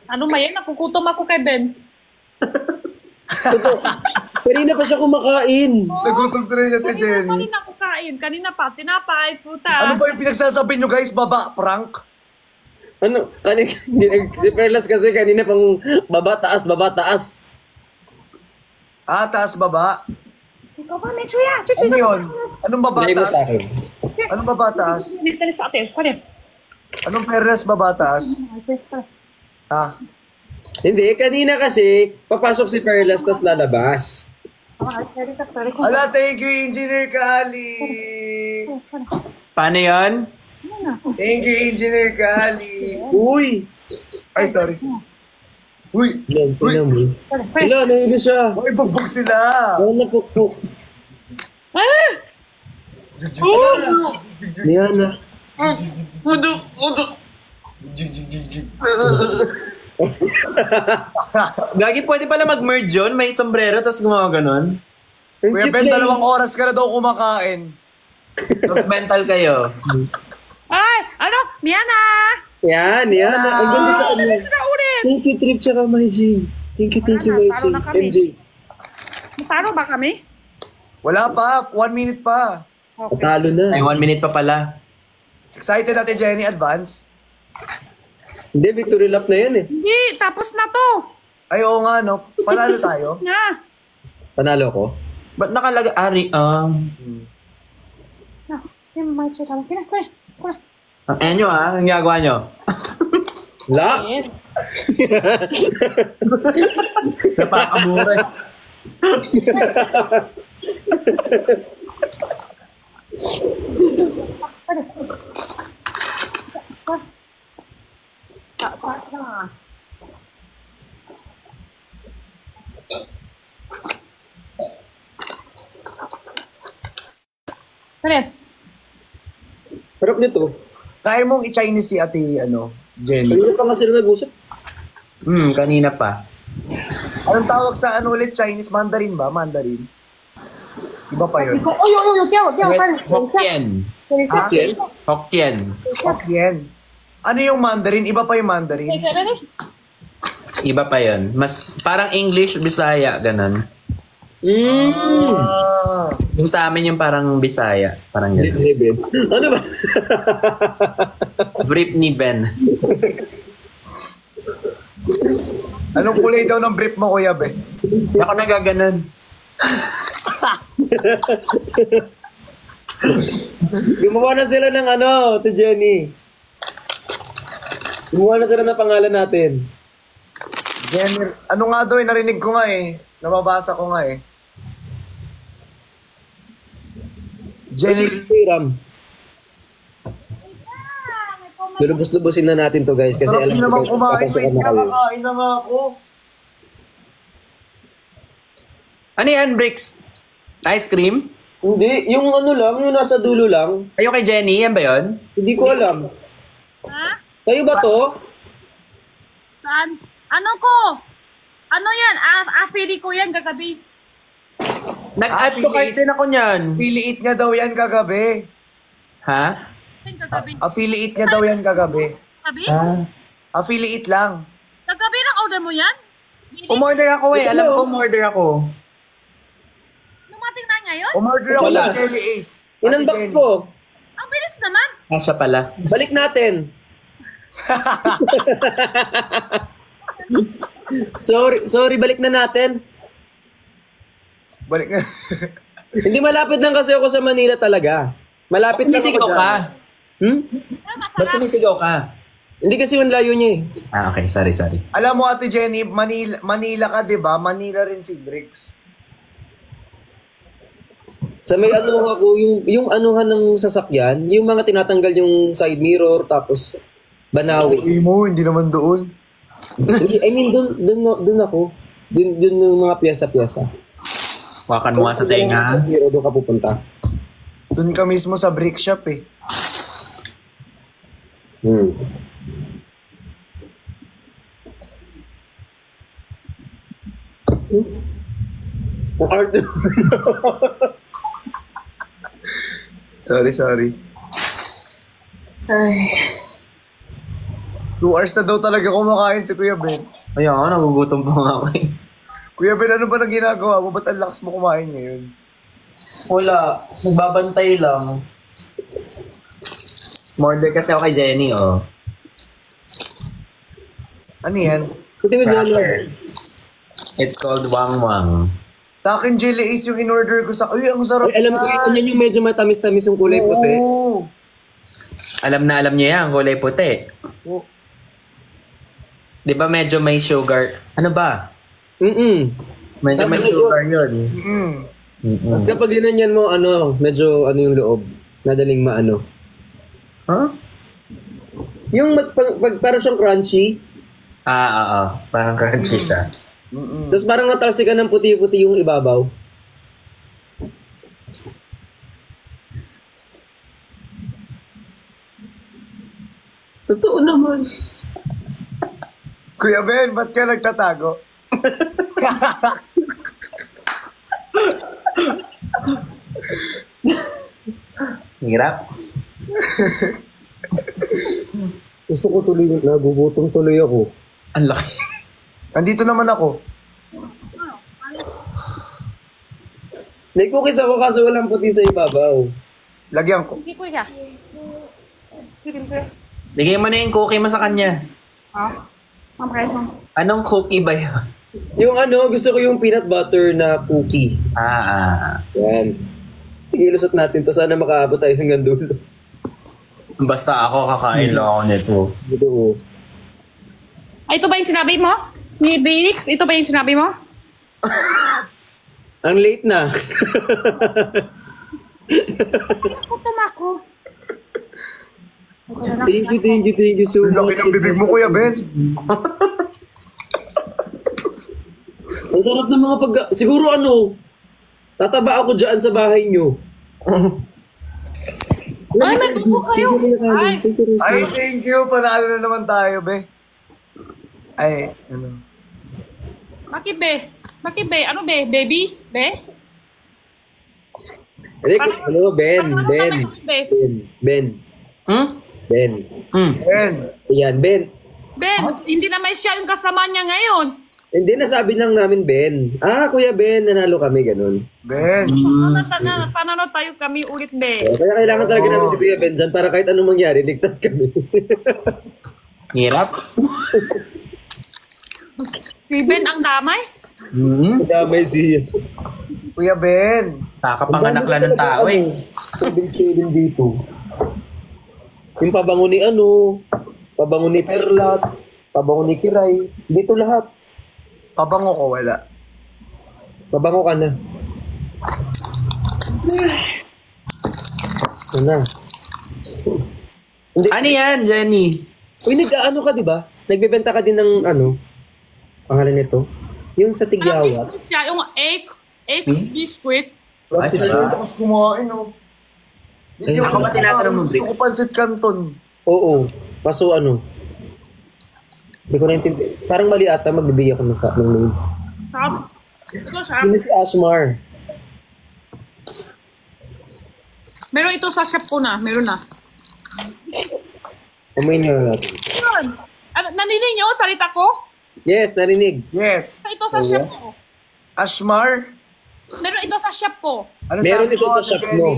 Ano ba yan? Nakukutom ako kay Ben. Kanina pa siya kumakain. Nagutom rin niya, Ate Jenny. Kanina ako kain. Kanina pa. Tinapay, frutas. Ano ba yung pinagsasabi nyo guys? Baba, prank? Ano? Si Perlas kasi kanina pang baba, taas. Ah, taas baba. Ikaw ba, may chuya? Ano yun? Anong baba Dahil mo taas? sa akin. Anong baba taas? Dito sa atin. Kaya. Anong perres baba taas? Ah, Hindi, kanina kasi, papasok si Perlas, tas lalabas. ala, thank you, Engineer Kali. Paano yun? Thank you, Engineer Kali. Uy! Ay, sorry. Uy! Ilan, Uy! tinan mo. Wala, nahilo siya. Uy, bugbog sila. Wala, napukpuk. Ah! Jug, jug, Niyan na. jug, jug, jug, jug. Gagi, pwede pala mag-merge yun? May sombrero, tapos gumawa ganon? Kuya Ben, 2 oras ka na daw kumakain. Mental kayo. Ay! Ano? Miana! Yan. Ang ganda sa ano. Sila ulit! Thank you, Trip, tsaka My J. Thank you, My J. Talo na kami. MJ. Taro ba kami? Wala pa, 1 minute pa. Okay. Talo Ay, na. 1 minute pa pala. Excited Ate Jenny, advance? Hindi, victory lap na yan eh. Hindi, tapos na to. Ay, oo nga, no? Panalo tayo. Nga. Panalo ko. Ba't nakalagay? Yung may chuya. Kuya. Ayan nyo ang ginagawa nyo. La! Napakamura. Kaya. Harap nito. Kaya mong i-Chinese si Ate, Jenny. Kanina pa nga sila nag-usap. Kanina pa. Anong tawag sa ulit? Chinese Mandarin ba? Mandarin? Iba pa yun. Hokkien. Hokkien. Hokkien. Ano yung Mandarin? Iba pa yung Mandarin. Iba pa yun. Mas parang English, Bisaya, ganon. Ah. Yung sa amin yung parang Bisaya. Parang ganon. Ano ba? Brief ni Ben. Anong kulay daw ng brief mo, Kuya Ben? Ako nagaganon. Gumawa na sila ng Ate Jenny. Gumawa na sila ng pangalan natin. Jenny, ano nga daw narinig ko nga Nababasa ko nga Jenny, Ram. Lulubos-lubosin na natin to guys. Kasi sarap alam naman ko kumain. papasok Wait, na kayo. nakakain na nga ako. Ano yan, Bricks? Ice cream? Hindi, yung lang, yung nasa dulo lang. Ayun kay Jenny, yan ba yun? Hindi ko alam. Ha? Kayo ba to? Saan? Ano ko? Ano yan? Afili ko yan kagabi. Nag-add to cart din ako niyan. Affiliate niya daw yan kagabi. Ha? Kagabi. Affiliate niya daw yan kagabi. Kagabi? Affiliate lang. Kagabi lang order mo yan? Umorder ako Alam ko umorder ako. Dumating na ngayon? Umorder ako Wala. ng Jelly Ace. Ilang Ate box Jenny. ko? Ang bilis naman. Asya pala. Balik natin. sorry, balik na natin. Balik nga. Hindi, malapit lang kasi ako sa Manila talaga. Malapit lang ako Sumisigaw dyan. ka. Hmm? Ba't sumisigaw ka? Hindi kasi yung layo niya Okay. Sorry. Alam mo, Ate Jenny, Manila ka, di ba? Manila rin si Bricks. Sa may ako, yung anuhan ng sasakyan, yung mga tinatanggal yung side mirror, tapos Banawi. Uy mo, hindi naman doon. I mean, dun ako. Dun yung mga piyesa-piyesa. Wakan mo nga sa tenga. Sa hero, doon ka pupunta. Doon ka mismo sa brick shop Ang arte. Sorry. 2 2 hours na daw talaga kumakain si Kuya Ben. Ayun, ako, nagugutom pa nga ako eh. Kuya Ben, ano ba nang ginagawa mo? Ba't ang lakas mo kumain ngayon? Wala, nagbabantay lang. Order kasi ako kay Jenny, oh. Ano yan? Puti ko dyan. It's called Wang Wang. Sa akin, jelly ace yung in-order ko sa... Uy, ang sarap Ay, alam ko yan yung medyo matamis-tamis yung kulay puti. Oo. Alam na alam niya yan, kulay puti. Oo. Di ba medyo may sugar? Ano ba? Medyo Tas may medyo- sugar yun. Tapos kapag ginanyan mo, medyo ano yung loob. Nadaling maano. Huh? Yung parang siyang crunchy. Oo. Parang crunchy siya. Tapos parang natalsikan ng puti-puti yung ibabaw. Totoo naman. Kuya Ben, ba't ka nagtatago? Hirap. Gusto ko tuloy, nagugutom tuloy ako. Ang laki. Andito naman ako. May cookies ako kaso walang puti sa ibabaw. Lagyan ko. Hindi ko ya. Sige, sige. Bigay mo na yung cookie mo sa kanya. Mamakain Anong cookie ba yun? Yung gusto ko yung peanut butter na cookie. Yan. Sige, lusot natin to. Sana makaabot tayo hanggang dulo. Basta ako, kakain lang ako nito. Ito oh. Ay, ito ba yung sinabi mo? Ni Felix, ito ba yung sinabi mo? Ang late na. Gutom ako. Thank you so Ang laki much. ng bibig mo, Kuya Ben. Ang sarap ng mga siguro tataba ako dyan sa bahay nyo. Ay, may bubo kayo. Ay, Ay, thank you. Panalo na naman tayo, be. Ay, ano. Bakit be? Bakit be? Ano be? Baby? Be? Ben. Hmm? Ben. Ben. Ayan, Ben. Ben, hindi naman siya yung kasama niya ngayon. Hindi, nasabi lang namin Ben. Kuya Ben, nanalo kami, ganun. Ben. Panano tayo kami ulit be. Kaya kailangan talaga namin si Kuya Ben dyan para kahit anong mangyari, ligtas kami. Hirap. Si Ben ang damay. Damay si... Kuya Ben. Kakapanganak lang ng tao eh. Sabihin dito. Yung pabango ni pabango ni Perlas, pabango ni Kiray, dito lahat. Pabango ko, wala. Pabango ka na. Ano? Hindi. Ano yan, Jenny? Uy, nag-ano ka, di ba? Nagbebenta ka din ng pangalan nito? Yung sa Tigyawat. Siya yung egg biscuit. Ay, Kasi sarap. ako kumain, oh. Hindi Ay, ko ako tinatanong mo, gusto ko pansit canton. Oo. Kaso hindi ko naintindihan. Parang mali ata, magbibigay ako ng name. Sarap. Ito sarap. Yun si Ashmar. Meron ito sa shop ko na. Meron na. Kumain na natin. Yun. Naninig niyo salita ko? Yes, narinig. Yes. Ito sa shop ko. Ashmar. Meron ito sa shop ko. Ano Meron sabi ito mo, sa Ate shop Jenny? mo.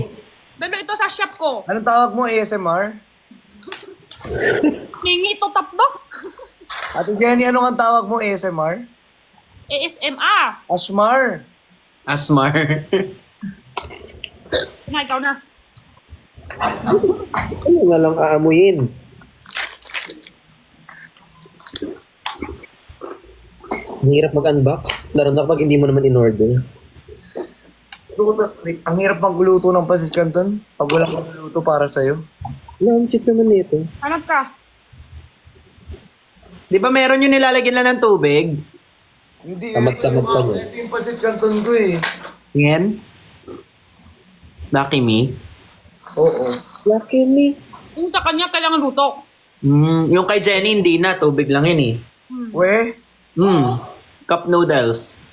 Meron ito sa shop ko. Anong tawag mo, ASMR? Hingi ito tapdo. Ate Jenny, ano ang tawag mo, ASMR? ASMR. Ashmar. Asmar. Na, ikaw na. Ano nga lang aamuyin? Ang hirap mag-unbox. Laro na kapag hindi mo naman in-order. Wait, ang hirap magluto ng pansit canton pag walang magluto para sa'yo. Lansit naman nito. Hanap ka. Di ba meron yung nilalagyan lang ng tubig? Hindi. Tamad-tamad pa niya. Ito yung pansit canton ko eh. Yan? Lucky me? Oo. Lucky me. Kung sa kanya, kailangan luto. Yung kay Jenny, hindi na. Tubig lang yun eh. We? Cup noodles.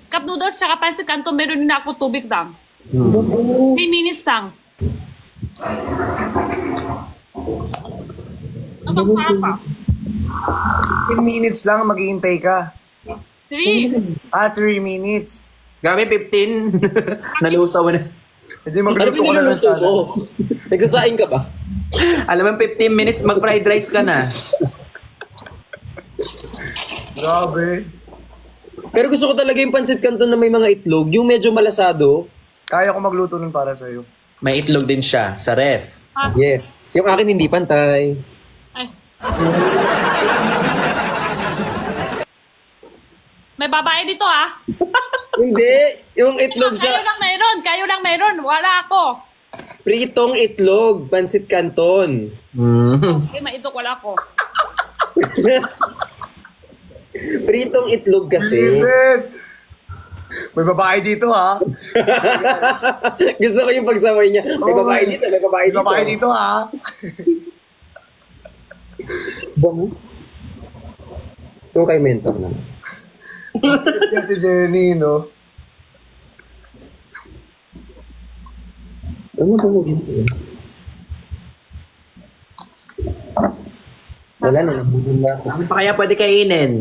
Cup noodles tsaka pansit canton, meron din ako tubig lang. 3 minutes lang. Ang pasa. 10 minutes lang, maghihintay ka. 3. 3 minutes. Grabe, 15. Nalusaw na. Hindi Ano magluto ka na ng piniluluto mo? salad. Nagsasaing ka ba? Alam mo, 15 minutes, mag-fried rice ka na. Grabe. Pero gusto ko talaga yung pancit canton na may mga itlog. Yung medyo malasado. Kaya ko magluto nun para sa'yo. May itlog din siya sa ref. Yes. Yung akin hindi pantay. Ay. May babae dito ah. Hindi. Yung itlog Kayo sa lang meron. Kayo lang meron. Wala ako. pritong itlog. Pancit canton. Okay, maitok wala ako. Pritong itlog kasi. David! May babae dito ha. Gusto ko yung pagsaway niya. May Oo, babae dito. May babae May dito. babae dito ha. Bango. Yung kay mentor na. Ate Jenny, no? Ano ba mo dito? Wala na, nabudol na ako. Ano pa kaya pwede kainin?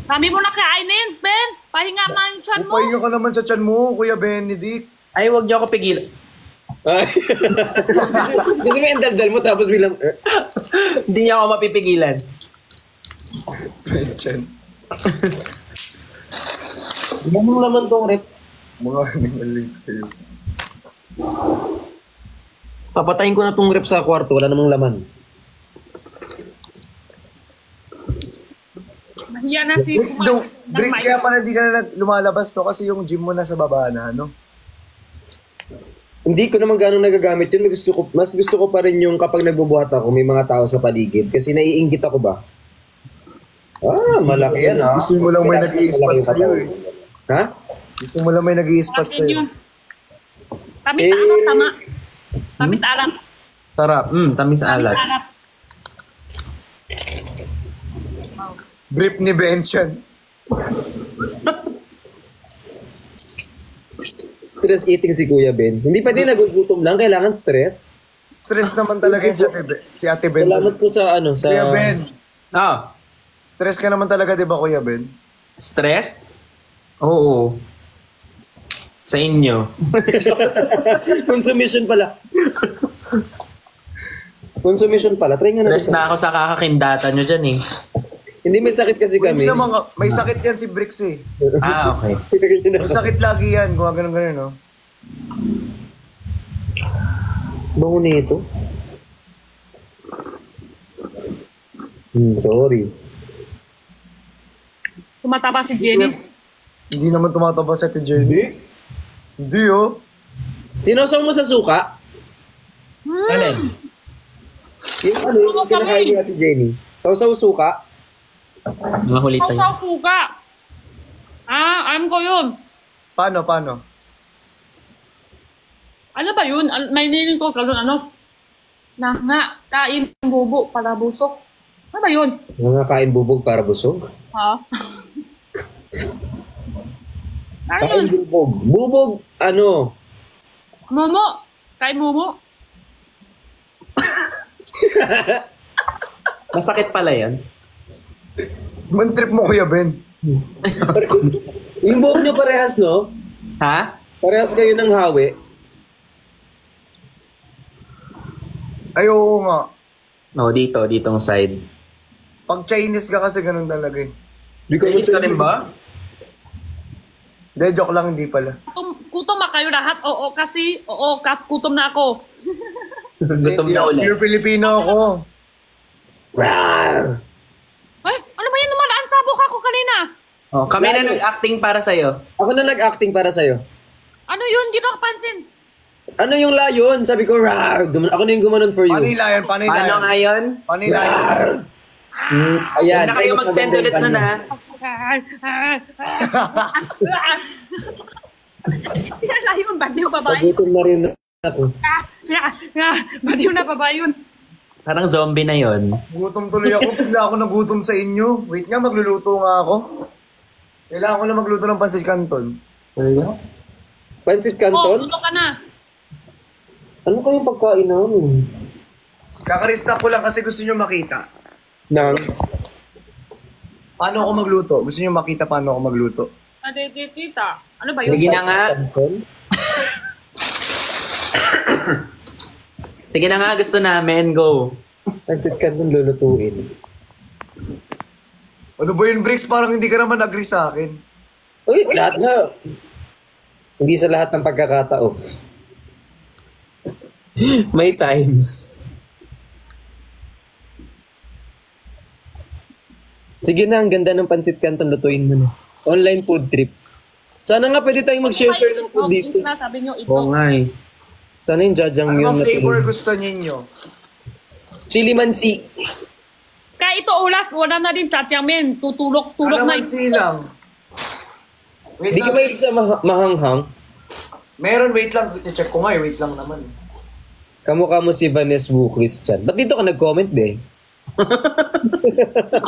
Kami mo na kainin, Ben. Pahinga na yung chan mo. Upahinga ka naman sa tiyan mo, Kuya Benedict. Ay, wag niyo ako pigil. Ay. Gusto mo yung daldal mo tapos bilang... Hindi niya ako mapipigilan. Tiyan. Ilan mo naman tong rep? Mga animals kayo. Papatayin ko na tong rep sa kwarto. Wala namang laman. Mahiya na si Bricks, Bricks, kaya pala di ka na lumalabas to kasi yung gym mo nasa baba na, no? Hindi ko naman gano'ng nagagamit yun. Mas gusto ko pa rin yung kapag nagbubuhat ako, may mga tao sa paligid. Kasi naiinggit ako ba? Malaki yan ha. Gusto mo lang may nag-i-spot sa'yo eh. Ha? Gusto mo lang may nag-i-spot Akin sa'yo. yun. Tamis alat, tama. Tamis alat. Sarap. Tamis alat. Alat. Brief ni Benchen. Stress eating si Kuya Ben. Hindi pa din nagugutom lang. Kailangan stress. Stress naman talaga yun si Ate Ben. Salamat po sa ano, sa... Kuya Ben. Ah, Stress ka naman talaga, di ba, Kuya Ben? stress? Oo. Sa inyo. Consumption pala. Consumption pala. Try nga natin. Stress na ako sa kakakindata nyo dyan eh. Hindi may sakit kasi kami. Hindi naman, may sakit yan si Bricks eh. Ah, okay. May sakit lagi yan, kung ganun-ganun, no? Bango nito. Sorry. Tumataba si Jenny. Hindi naman tumataba sa Ate Jenny. Hindi, oh. Sinosaw mo sa suka? Alin? Yung ano, yung kinakain ni Ate Jenny. Sausaw suka? Mga hulita yun. Kausaw suka. Alam ko yun. Paano? Ano ba yun? May nilin ko kalun ano? Kain bubo para busok. Ano ba yun? Nangakain bubog para busog? Ha? Ano Kain yun? bubog. Bubog, ano? Momo. Kain momo. Masakit pala yan. Man trip mo, Kuya Ben. Yung buhok niyo parehas, no? Ha? Parehas kayo ng hawi. Ay, oo nga. No, ditong side. Pag Chinese ka kasi ganun talaga eh. Di ka Chinese ka rin ba? Hindi, joke lang, hindi pala. Kutom ba kayo lahat? Oo, kasi kutom na ako. Gutom Hindi, na ulit. Pure Filipino ako. Rawr! Ay, ano ba yan? Numalaan sabok ako kanina. Oh, kami na nag-acting para sa'yo. Ako na nag-acting para sa'yo. Ano yun? Di ba kapansin? Ano yung layon? Sabi ko, rawr! Ako na yung gumanon for you. Panila yan, panila Paano yan. nga yun? Panila yan. Ayan. Huwag na kayo mas mag-send maganda ulit yung nun kanya. Ayun, badiw babae. Pagutom na rin ako. Badiw na babae yun. Parang zombie na yon. Gutom tuloy ako. Bigla ako nagutom sa inyo. Wait nga, magluluto nga ako. Kailangan ko na magluto ng pancit canton. Pancit Oh, canton? luto ka na. Ano kayong pagkain namin? Kakarestock ko lang kasi gusto nyo makita. Nang, Paano ako magluto? Gusto nyo makita paano ako magluto? Kita. Ano ba yun? Sige na nga. Sige na nga, gusto namin. Go. Pancit Canton lulutuin. Ano ba yun, Bricks? Parang hindi ka naman agree sa akin. Uy, lahat na. Hindi sa lahat ng pagkakataon. May times. Sige na, ang ganda ng Pancit Canton, lutuin mo na. Online food trip. Sana nga pwede tayong mag-share ng food dito. Yung sinasabi nyo, ito. Oo nga eh. Sana yung jajangmyeon Ano na flavor tuloy. gusto ninyo? Chili mansi. Kaya ito ulas, wala na din jajangmyeon. Tutulok-tulok Ano na. man silang? Wait Hindi ka lang. mahilig sa mahanghang. Meron, wait lang. Check ko nga eh. Wait lang naman. Kamukha mo si Vanessa Wu Christian. Ba't dito ka nag-comment, be? Ito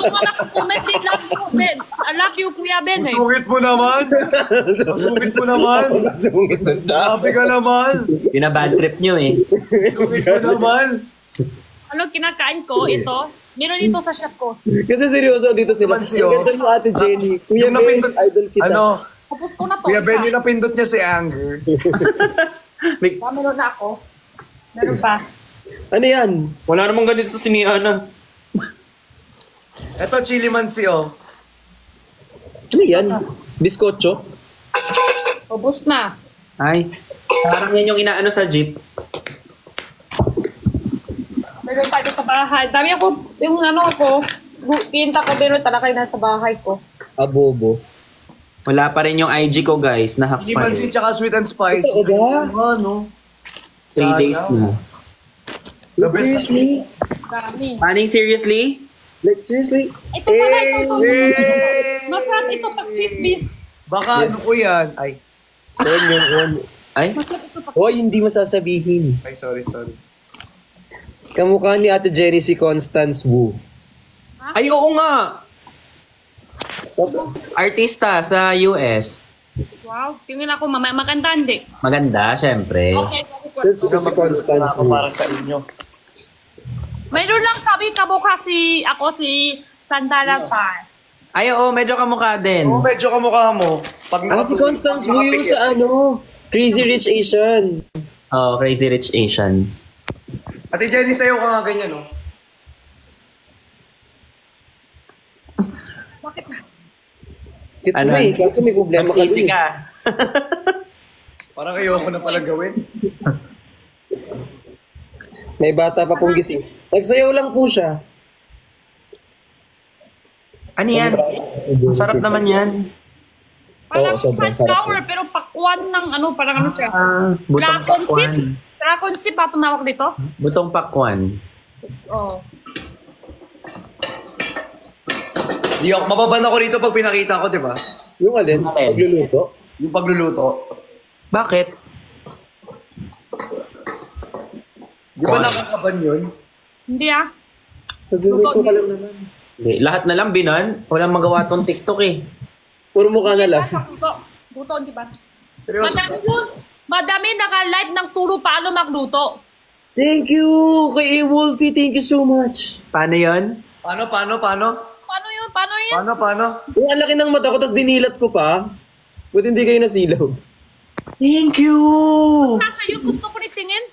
nga nakakomment din. Love you, Ben. I love you, Kuya Ben. Eh. Masungit mo naman. Masungit mo naman. Sungit ng tao. Grabe ka naman. Pinabad trip nyo eh. Masungit mo naman. Ano kinakain ko? Ito. Meron ito sa shop ko. Kasi seryoso dito sila. Mansi, oh. Ang ganda mo, Ate Jenny. Kuya Yung Ben, napindot, idol kita. ano, Tapos ko na to. Kuya Ben, isa. yung napindot niya si Anger. May- Meron na ako. Meron pa. Ano yan? Wala namang ganito sa siniana. Ito, chili mansi, oh. Ano yan? Biskotso? Ubus na. Ay, parang yan yung inaano sa jeep. Meron pa ito sa bahay. Dami ako, yung ano ko, pinta ko, meron talaga yung nasa bahay ko. Abobo. Wala pa rin yung IG ko guys. Nahack Chili pa mansi rin. tsaka sweet and spicy. Totoo ba? Ano? 3 days na. The best. Seriously? Dami. Paning seriously? Like, seriously? Ito pala, ito. Hey! Masarap ito pag chismis. Baka ano ko yan. Ay, Yan. Ay, Masarap ito pag Hoy, hindi masasabihin. sorry. Kamukha ni Ate Jenny si Constance Wu. ay oo nga. Artista sa US. Wow, tingin ako mamaya maganda hindi. Maganda, syempre. Okay, That's si Constance ako Wu. para sa inyo. mayroon lang sabi kamukha si Sandala pa. Ay oo, medyo kamukha din. Oo, medyo kamukha mo. Pag Ah, si Constance Wu yung sa ano, Crazy Rich Asian. Oh, Crazy Rich Asian. Ate Jenny, sa'yo ka nga ganyan, no? Cute Ano? mo eh, kasi may problema ka Magsisi dun eh. ka. Parang ayoko na pala gawin. May bata pa pong gising. Nagsayaw lang po siya. Ano yan? Sarap naman yan. Parang Oo, sobrang sunflower sarap. pero pakwan ng ano, parang ano siya. Butong Dragon seed. pakwan. Dragon seed ba tumawag dito? Butong pakwan. Oo. Di ako, mababan ako rito pag pinakita ko, di ba? Yung alin, Alin? pagluluto. Yung pagluluto. Bakit? Di ba Kwan. nakakaban yun? Hindi ah. Pagluluto ka lang naman. Hindi, lahat na lang binan. Walang magawa tong TikTok eh. Puro mukha na lang. Luto. Luto, di ba? Seryoso Madami ba? yun. Madami naka-live ng turo paano magluto. Thank you kay Wolfie. Thank you so much. Paano yon? Paano? Paano yun? Paano yun? Paano? Yung ang laki ng mata ko, tapos dinilat ko pa. Buti hindi kayo nasilaw. Thank you! Nasa iyo, gusto ko nitingin.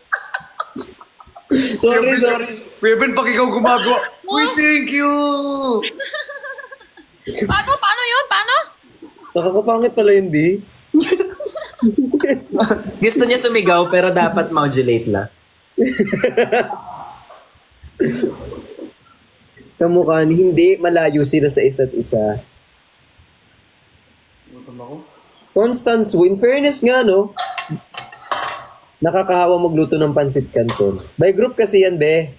Sorry. Kuya Ben, pag ikaw gumagawa. Uy, thank you! Paano yun? Paano? Nakakapangit pala yun, di? Gusto niya sumigaw pero dapat modulate lang. Kamukha ni hindi, malayo sila sa isa't isa. Gutom ako. Constance Wu, in fairness nga, no? Nakakahawa magluto ng Pancit Canton. By group kasi yan, be.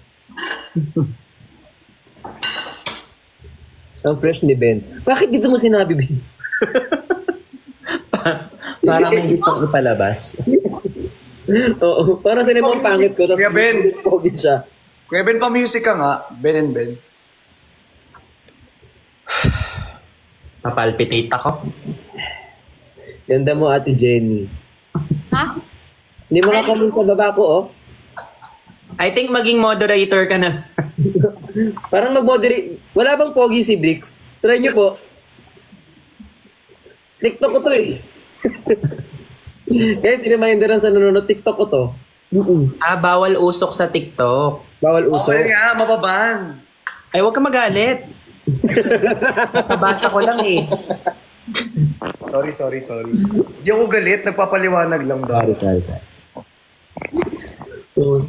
Ang fresh ni Ben. Bakit dito mo sinabi, Ben? Parang may gustong ipalabas. Oo, parang sinabi mo ang pangit ko. Kuya Ben. Pogi siya. Kuya Ben, pa-music ka nga. Ben and Ben. Papalpitate ako. Ganda mo, Ate Jenny. Ha? Hindi mo kakamin sa baba ko, oh. I think maging moderator ka na. Parang mag-moderate. Wala bang pogi si Bricks? Try nyo po. TikTok ko to eh. Guys, reminder lang sa nanonood, TikTok ko to. Bawal usok sa TikTok. Bawal uso. Okay nga, mababan. Ay, huwag ka magalit. Nabasa ko lang eh. Sorry. Hindi ako galit, nagpapaliwanag lang ba? Sorry. So,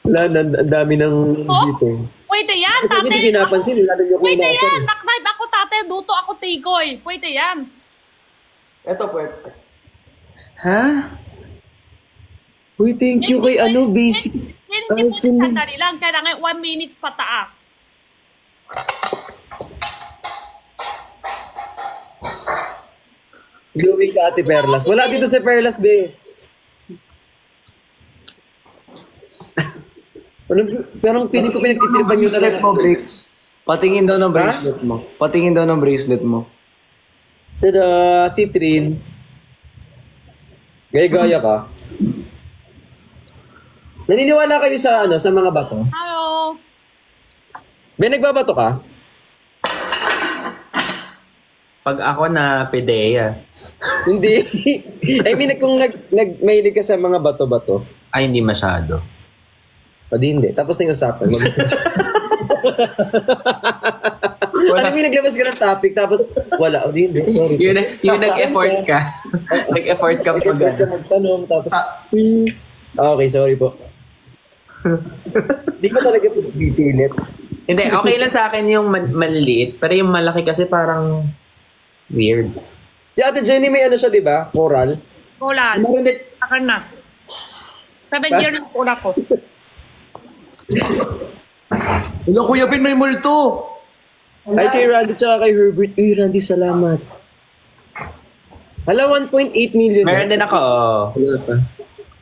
wala na, ang dami ng dito. Pwede yan, Kasi hindi tate. pinapansin, lalo nyo Pwede kinasan. yan. Naknive ako, tate. Duto ako, tigoy. Pwede yan. Eto, pwede. Ha? Uy, thank you kay basic. Hindi po sandali lang. Kailangan 1 minutes pataas. Glowing ka, Ate Perlas. Wala dito si Perlas, be. Parang piling ko pinagtitripan nyo na lang. Bracelet mo, Bricks. Patingin daw ng bracelet mo. Patingin daw ng bracelet mo. Tada, Citrin. Gaya-gaya ka. Naniniwala kayo sa sa mga bato? Hello. May nagbabato ka? Pag ako na pedeya. Hindi. I mean, kung mahilig ka sa mga bato-bato. Ay, hindi masyado. O di hindi. Tapos na yung usapan. Alam mo, naglabas ka ng topic, tapos wala. O di hindi. Sorry. Yung nag-effort ka. Nag-effort ka pag Nag-effort ka magtanong, tapos... Okay, sorry po. Di ko talaga pipilit. Hindi, okay lang sa akin yung maliliit. Pero yung malaki kasi parang weird. Si Ate Jenny may siya, di ba? Coral. Kulan. Meron din. Akan na. 7 years na pula ko. Wala, Kuya Ben, may multo. Ay, kay Randy tsaka kay Herbert. Uy, Randy, salamat. Hala, 1.8 million. Meron din ako, Wala pa.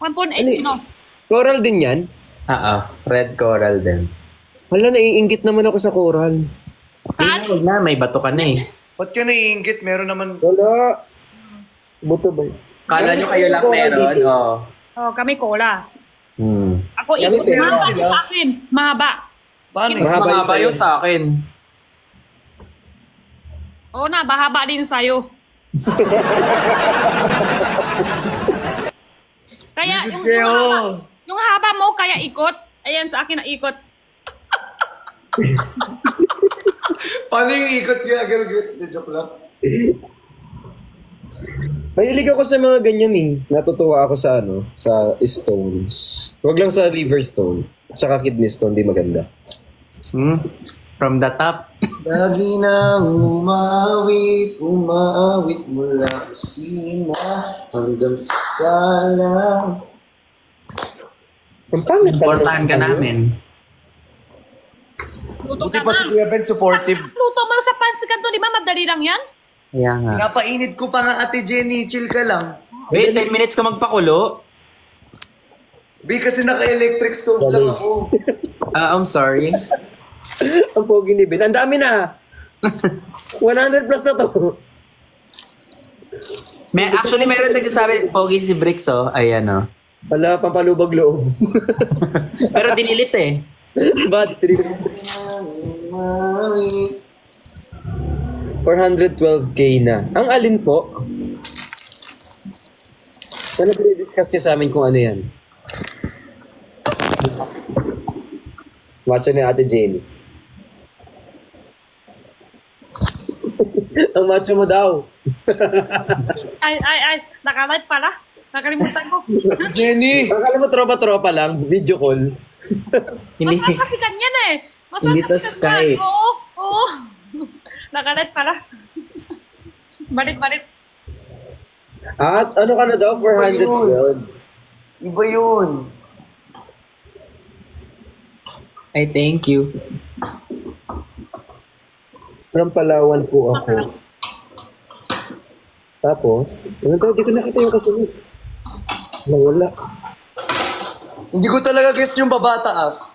1.8 no. Coral din yan? red coral din. Hala, naiinggit naman ako sa coral. Saan? Huwag na, may bato ka na eh. Ba't ka naiingit? Meron naman... Wala. Buto ba? Kala nyo kayo lang meron, oh. Oh, kami cola. Ako Kami ikot. pera Mahaba sila. sa akin. Mahaba. Paano? Mas Mahaba mahaba yun yun sa akin. Oo na, mahaba din sa'yo. Kaya Bisit yung haba mo, kaya ikot. Ayan, sa akin na ikot. Paano yung ikot kaya? Joke lang. Mahilig ako sa mga ganyan eh. Natutuwa ako sa sa stones. Huwag lang sa liver stone. Tsaka kidney stone, di maganda. From the top. Lagi nang umawit mula kusina hanggang sa sala. Ang pangit pala. Portahan ka namin. Luto Buti ka pa si na. Kuya Ben supportive. Luto mo sa pansikan to, di ba? Madali lang yan. Kaya nga. Napainit ko pa nga, Ate Jenny. Chill ka lang. Wait, 10 minutes ka magpakulo? Be, kasi naka-electric stove lang ako. I'm sorry. Ang pogi ni Ben. Ang dami na. 100 plus na to. Actually, meron nagsasabi, pogi si Bricks, oh. Ayan, oh. Wala, pampalubag loob. Pero dinilit eh. Bad trip. Umawit. 412k na. Ang alin po? Sana discuss niya sa amin kung ano yan. Macho ni Ate Jenny. Ang macho mo daw. Ay. Nakalive pala. Nakalimutan ko. Jenny! Akala mo tropa-tropa lang, video call. Hindi. Masarap kasi ganyan eh. Masarap Hindi to kasi Skype. ganyan. Oo. Nakalive pala. Balit. At ano ka na daw? 412. Iba yun. I thank you. From Palawan po ako. Tapos, ano daw? Di ko nakita yung kasunod. Nawala. Hindi ko talaga guess yung babataas.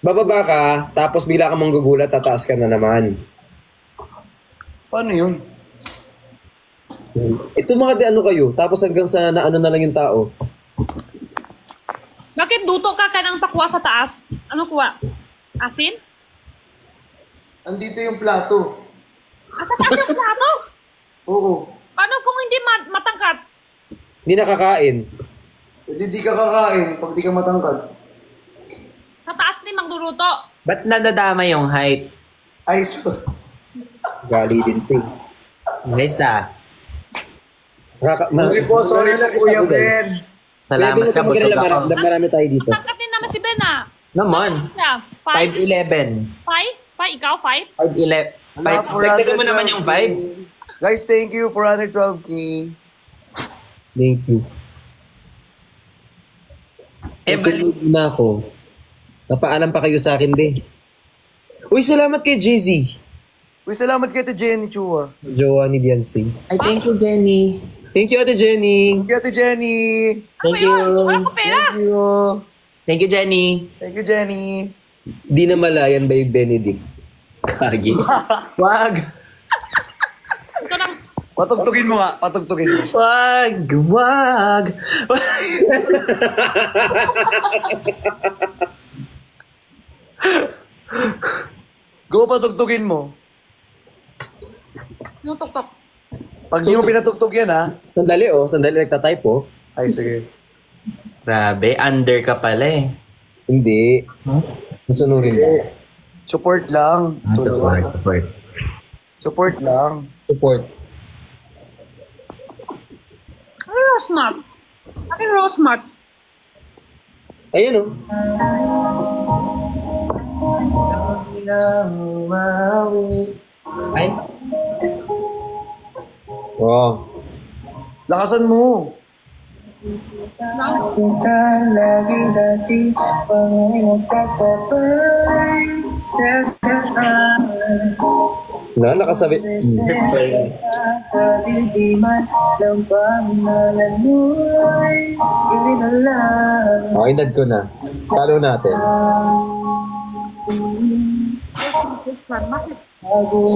Bababa ka, tapos bigla ka manggugulat, tataas ka na naman. Paano yun? Ito mga di ano kayo, tapos hanggang sa naano na lang yung tao. Bakit duto ka ng pakwa sa taas? Ano kuha? Asin? Andito yung plato. Asa taas yung plato? Oo. Paano kung hindi matangkat? Hindi nakakain. Hindi di ka kakain pag di ka matangkad. Sa taas ni magduruto. Ba't nadadama yung height? Ay, so. Gali din po. Guys Sorry po, sorry po, Kuya Ben. salamat ka, busog ako. Marami tayo dito. Matangkat din naman si Ben ah. Naman, Yeah. 5? 5'11". 5? Ikaw 5? 5'11". Dagdagan mo naman yung 5. Guys, thank you for 112K. Thank you. Evan, Na ako. Napaalam pa kayo sa akin, be. Uy, salamat kay Jay-Z. Uy, salamat kay Ate Jenny Chua. Jowa ni Beyonce. I thank you, Jenny. Thank you, Ate Jenny. Thank you, Ate Jenny. Ano ba yun? Wala ko pera. Thank you. Thank you, Jenny. Thank you, Jenny. Di na malayan by Benedict. Kagi. Wag. Ito lang. Patugtugin mo nga, patugtugin mo. Wag. Go, patugtugin mo. Yung tok-tok. Pag di mo pinatugtog yan, ha? Sandali, nagtatype oh. Ay, sige. Grabe, under ka pala eh. Hindi. Masunurin ba? Eh, support lang. Support. Support lang. Support. Ano yung smart? Ano yung smart? Ayan oh. Ay, Wow. Lakasan mo. Kita lagi dati pangarap ka sabay sa tapat. Nakasabi. Tapi di man lang pamalan mo'y inalang. Okay, nad ko na. Follow natin.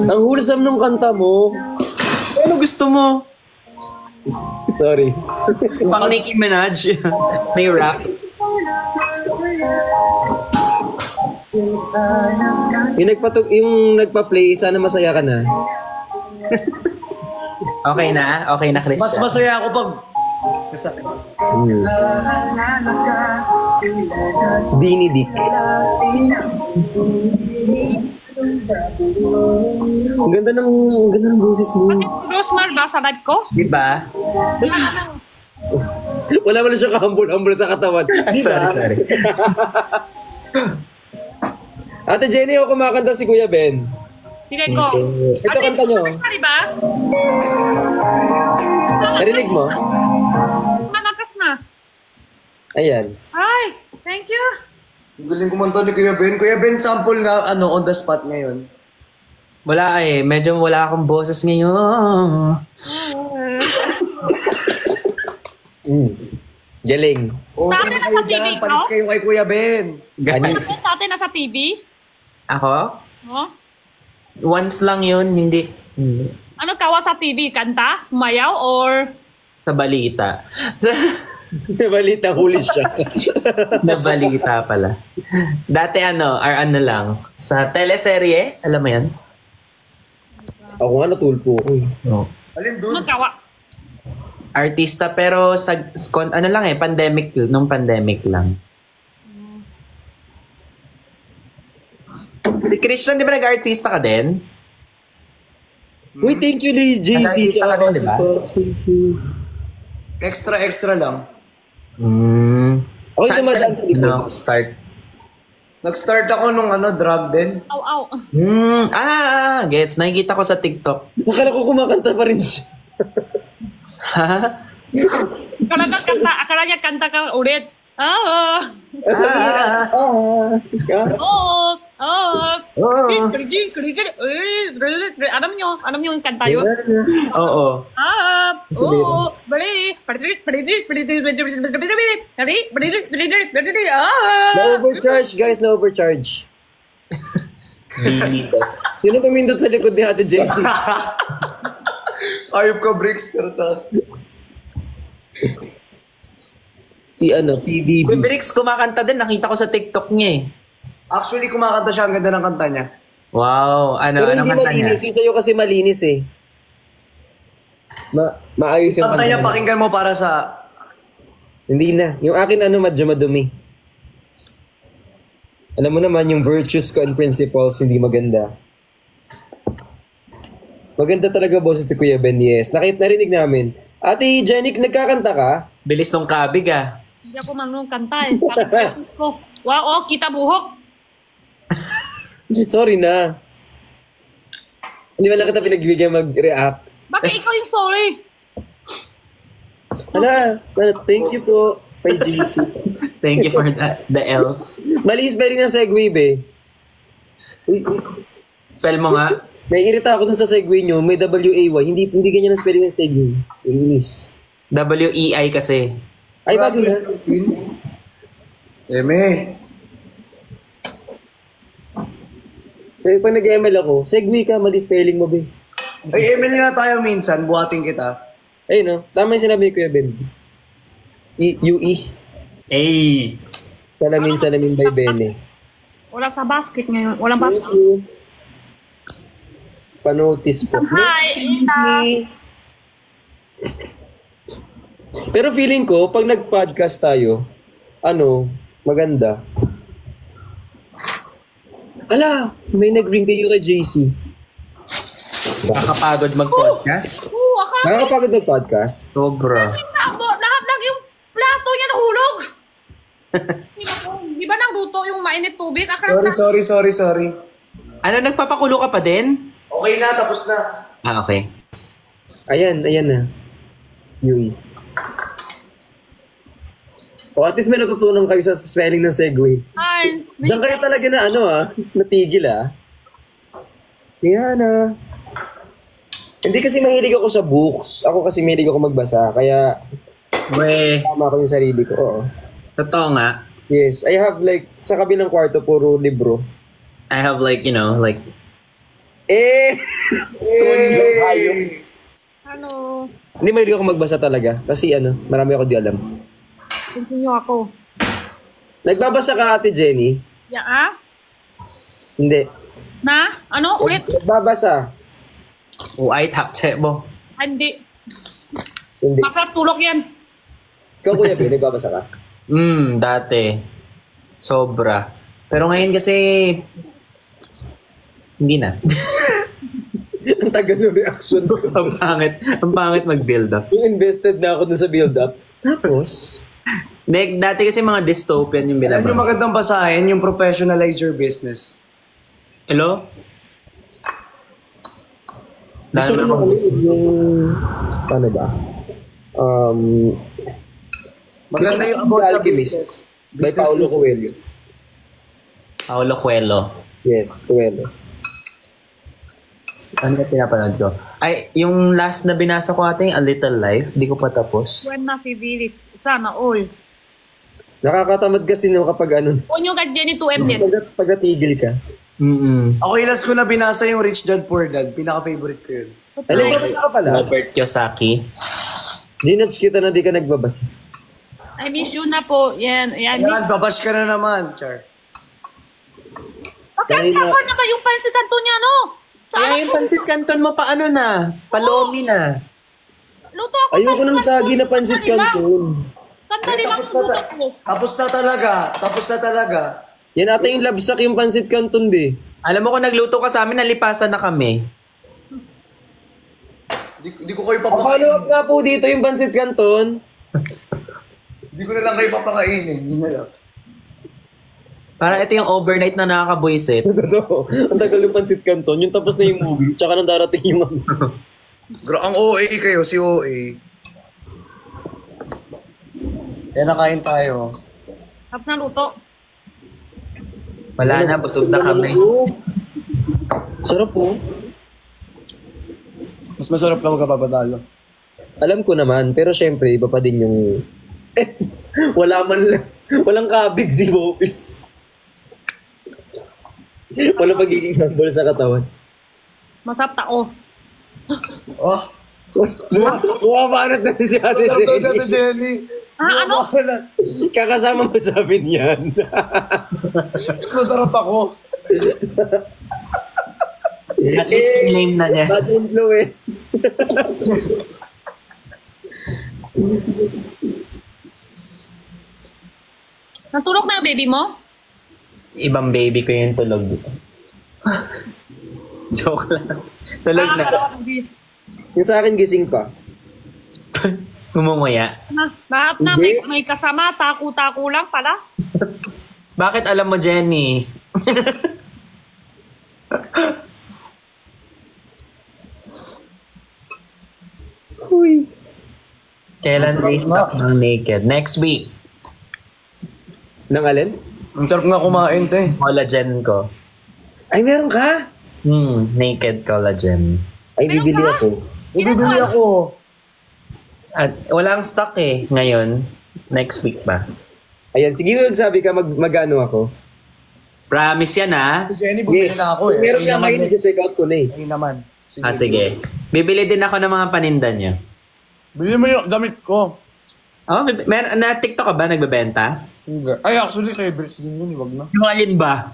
Ang wholesome nung kanta mo. ano gusto mo? Sorry. Pang Nicki Minaj. May rap. Yung nagpa-play, sana masaya ka na. Okay na, Christian. Mas masaya ako pag... Masakit. Benedict. Ang ganda ng boses mo. Rosmar ba sa live ko? Di ba? Wala man siya kahambol-hambol sa katawan. Sorry. Ate Jenny, ako kumakanta si Kuya Ben. Sige ko. Ito kanta nyo. Sorry ba? Narinig mo? Manakas na. Ayan. Ay, thank you. Ang galing kumanta ni Kuya Ben. Kuya Ben, sample nga on the spot ngayon. Wala eh. Medyo wala akong boses ngayon. Galing. O, Sa sino atin kayo nasa dyan? TV, Palis no? kayo kay Kuya Ben. Anis. Ano sa atin nasa TV? Ako? Oh? Once lang yun, hindi. Ano kawa sa TV? Kanta? Sumayaw? Or... Sa balita. Balita, huli siya. Na balita pala. Dati ano lang. Sa teleserye, alam mo yan? Ako nga natulpo ko. No. Alin Ano dun? kawa? Artista pero sa ano lang eh, nung pandemic lang. Si Christian, di ba nag-artista ka din? Uy, thank you, JC. Nag-artista ka din, di ba? Thank you. Extra lang. Okay, Saan dumadaan ka sa likod. start? Nag-start ako nung drug din. Aw. Gets. Nakikita ko sa TikTok. Akala ko kumakanta pa rin siya. Ha? Akala niya kanta ka ulit. Sika. Alam niyo yung kanta yun? Oo. Na-overcharge, guys. Na-overcharge. Sino pamindot sa likod ni Ate JC? Ayop ka, Brickster ta. Si PBB. Kuya Brix, kumakanta din. Nakita ko sa TikTok niya eh. Actually, kumakanta siya. Ang ganda ng kanta niya. Wow. Ano Pero hindi kanta niya? malinis. Yung sa'yo kasi malinis eh. Maayos yung Kanta niya, kanta. pakinggan mo para sa... Hindi na. Yung akin medyo madumi. Alam mo naman, yung virtues ko and principles, hindi maganda. Maganda talaga boses ni Kuya Ben, yes. Narinig namin. Ate Jenny, nagkakanta ka? Bilis nung kabig ah. Hindi ako marunong kanta eh. Sabi ko, wow, kita buhok. Sorry na. Hindi ba lang kita pinagbigyan mag-react? Bakit ikaw yung sorry? Thank you po kay JC. Thank you for that. The elf. Mali spelling ng segue, be. Uy. Spell mo nga. Naiirita ako dun sa segue nyo. May W-A-Y. Hindi ganyan ang spelling ng segue. Inis. W-E-I kasi. Ay, bago na. Eme. Pag nag-ML ako, segue ka, mali spelling mo, be. Ay, Emily na tayo minsan. Buhating kita. Ay, no? Tama yung sinabi ko, Ben. UE. Hey. Salamin by Bene. Wala sa basket ngayon. Walang basket. Thank you. Panotis po. Hi, Ina. Pero feeling ko, pag nag-podcast tayo, maganda. Ala, may nag-ring kayo kay JC. Nakakapagod mag-podcast. Oo, akala Nakakapagod mag-podcast? Sobra. lahat ng yung plato niya nahulog. Di ba nagluto yung mainit tubig? Akala Sorry. Ano, nagpapakulo ka pa din? Okay na, tapos na. Ah, okay. Ayan na. UE. O at least may natutunan kayo sa spelling ng segue. Hi. Diyan kayo talaga na natigil Kaya na. Hindi kasi mahilig ako sa books. Ako kasi mahilig ako magbasa. Kaya We, tama ko yung sarili ko. Oo. totoo nga. Yes. I have sa kabilang kwarto, puro libro. I have like Hello. Hindi mahilig ako magbasa talaga. Kasi marami ako di alam. Continue ako. Nagbabasa ka, Ate Jenny? Ya, Hindi. Na? Ano? Ulit? Nagbabasa. Uay, tapte mo. Hindi. Hindi. Masarap tulog yan. Ikaw, Kuya Ben, nagbabasa ka? Dati. Sobra. Pero ngayon kasi, hindi na. Ang tagal ng reaction ko. Ang pangit mag-build up. Yung invested na ako dun sa build-up. Tapos, Dati kasi mga dystopian yung Alam niyo binabasa. magandang basahin, yung professionalize your business. Hello? gusto Lalo mo na kami yung, paano ba? Maganda Gusto yung mo about sa Alchemist business. by Paulo Coelho. Paulo Coelho. Yes, Coelho. Ano ka pinapanood ko? Ay, yung last na binasa ko ating A Little Life, di ko pa tapos. When na village. Sana all. Nakakatamad kasi kapag Unyo ka Jenny 2M din. pagkatigil ka. Ako ilas ko na binasa yung Rich Dad Poor Dad. Pinaka-favorite ko yun. Nagbabasa ka pala? Robert Kiyosaki. Dinudge kita na di ka nagbabasa. I miss you na po. Yan. Yan, babash ka na naman, Char. Bakit Dahil na- ako na ba yung pansit kanto niya, no? Kaya yung pansit canton mo pa na? Palomi na. Luto ako Ayoko ng sagi na pansit canton. Kanta nila ang luto ko. Tapos na talaga. Yan ata yung labsak yung pansit canton, be. Alam mo kung nagluto ka sa amin, nalipasan na kami. Di ko kayo Follow up papakainin. nga po dito yung pansit canton. Di ko na lang kayo papakainin. Hindi na lang. Parang ito yung overnight na nakakabuisit. Totoo. Ang tagal yung pansit canton. Yung tapos na yung movie. Tsaka nang darating yung Ang OA kayo, si OA. Yan, nakain tayo. Tapos na luto. Wala na, busog na kami. Sarap po. Mas masarap na magkapapadalo. Alam ko naman, pero syempre, iba pa din yung... walang kabig si Bopis. Walang pagiging humble sa katawan. Masarap tao. Oh, Bumabanat na si Ate masarap daw si Jenny. Ate Jenny. Ano? Kakasama mo sa amin yan. Mas masarap ako. At least yung name na niya. Bad influence. Natulog na ang baby mo? Ibang baby ko yung tulog. Joke lang. Tulog na. Yung sa akin gising pa. Ngumunguya. Lahat na may kasama, taku-taku lang pala. Bakit alam mo, Jenny? Uy. Kailan day stop ng naked? Next week. Nang alin? Ang sarap nga kumain, te. Collagen ko. Ay, meron ka? Naked collagen. Ay, bibili ako. Ibibili ako. At walang stock eh ngayon. Next week pa. Ayan, sige magsabi ka, mag-ano ako. Promise yan ah. Si Jenny, bumili na ako eh. Meron Sige ka naman, ngayon, next. check out ko na eh. Sige naman. Sige. Bibili din ako ng mga paninda niyo. Bili mo yung damit ko. Oh, na TikTok ka ba nagbebenta? Hindi. Ay, actually, favorites din yun. Wag na. Yung alin ba?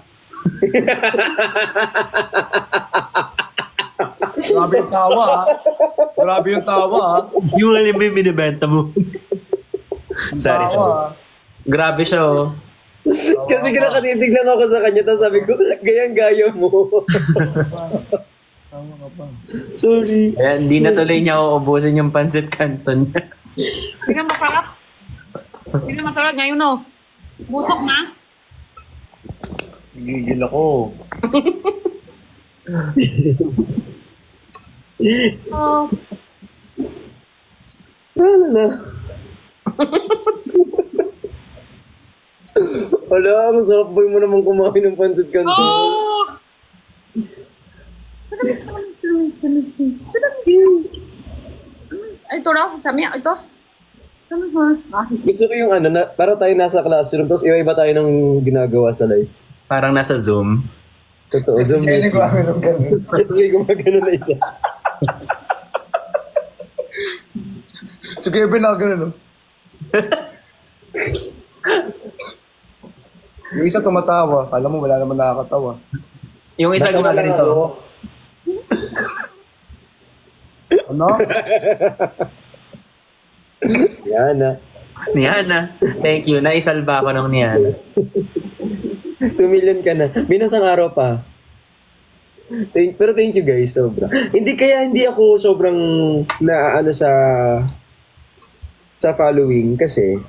Grabe yung tawa, ha? Grabe yung tawa, ha? Yung alin ba yung binibenta mo? Yung Sorry, tawa, sorry. ha? Grabe siya oh. Kasi nakatitig lang ako sa kanya, tapos sabi ko, gayang-gaya mo. Tama ka pa. Sorry. Kaya hindi na tuloy niya uubusin yung pancit canton niya. Hindi na masarap. Hindi na masarap ngayon, no? Busok na. Gigil ako. Oh, Ano na? Wala, ang sarap boy mo naman kumain ng pancit canton. oh! Ito raw, sami, ito. Gusto ko yung ano, para tayo nasa classroom, tapos iba-iba tayo ng ginagawa sa live. Parang nasa Zoom. Totoo, Si Zoom Jenny, meeting. grabe nung ganun. Kasi gumagano na isa. Si Kevin na ganun, no? Yung isa tumatawa. Alam mo, wala naman nakakatawa. Yung isa Basta gumaganito. ako. Ano? Yan na. Niana. Thank you. Naisalba ko nung Niana. 2 million ka na. Minus ang araw pa. Pero thank you guys, sobra. Hindi ako sobrang ano sa following kasi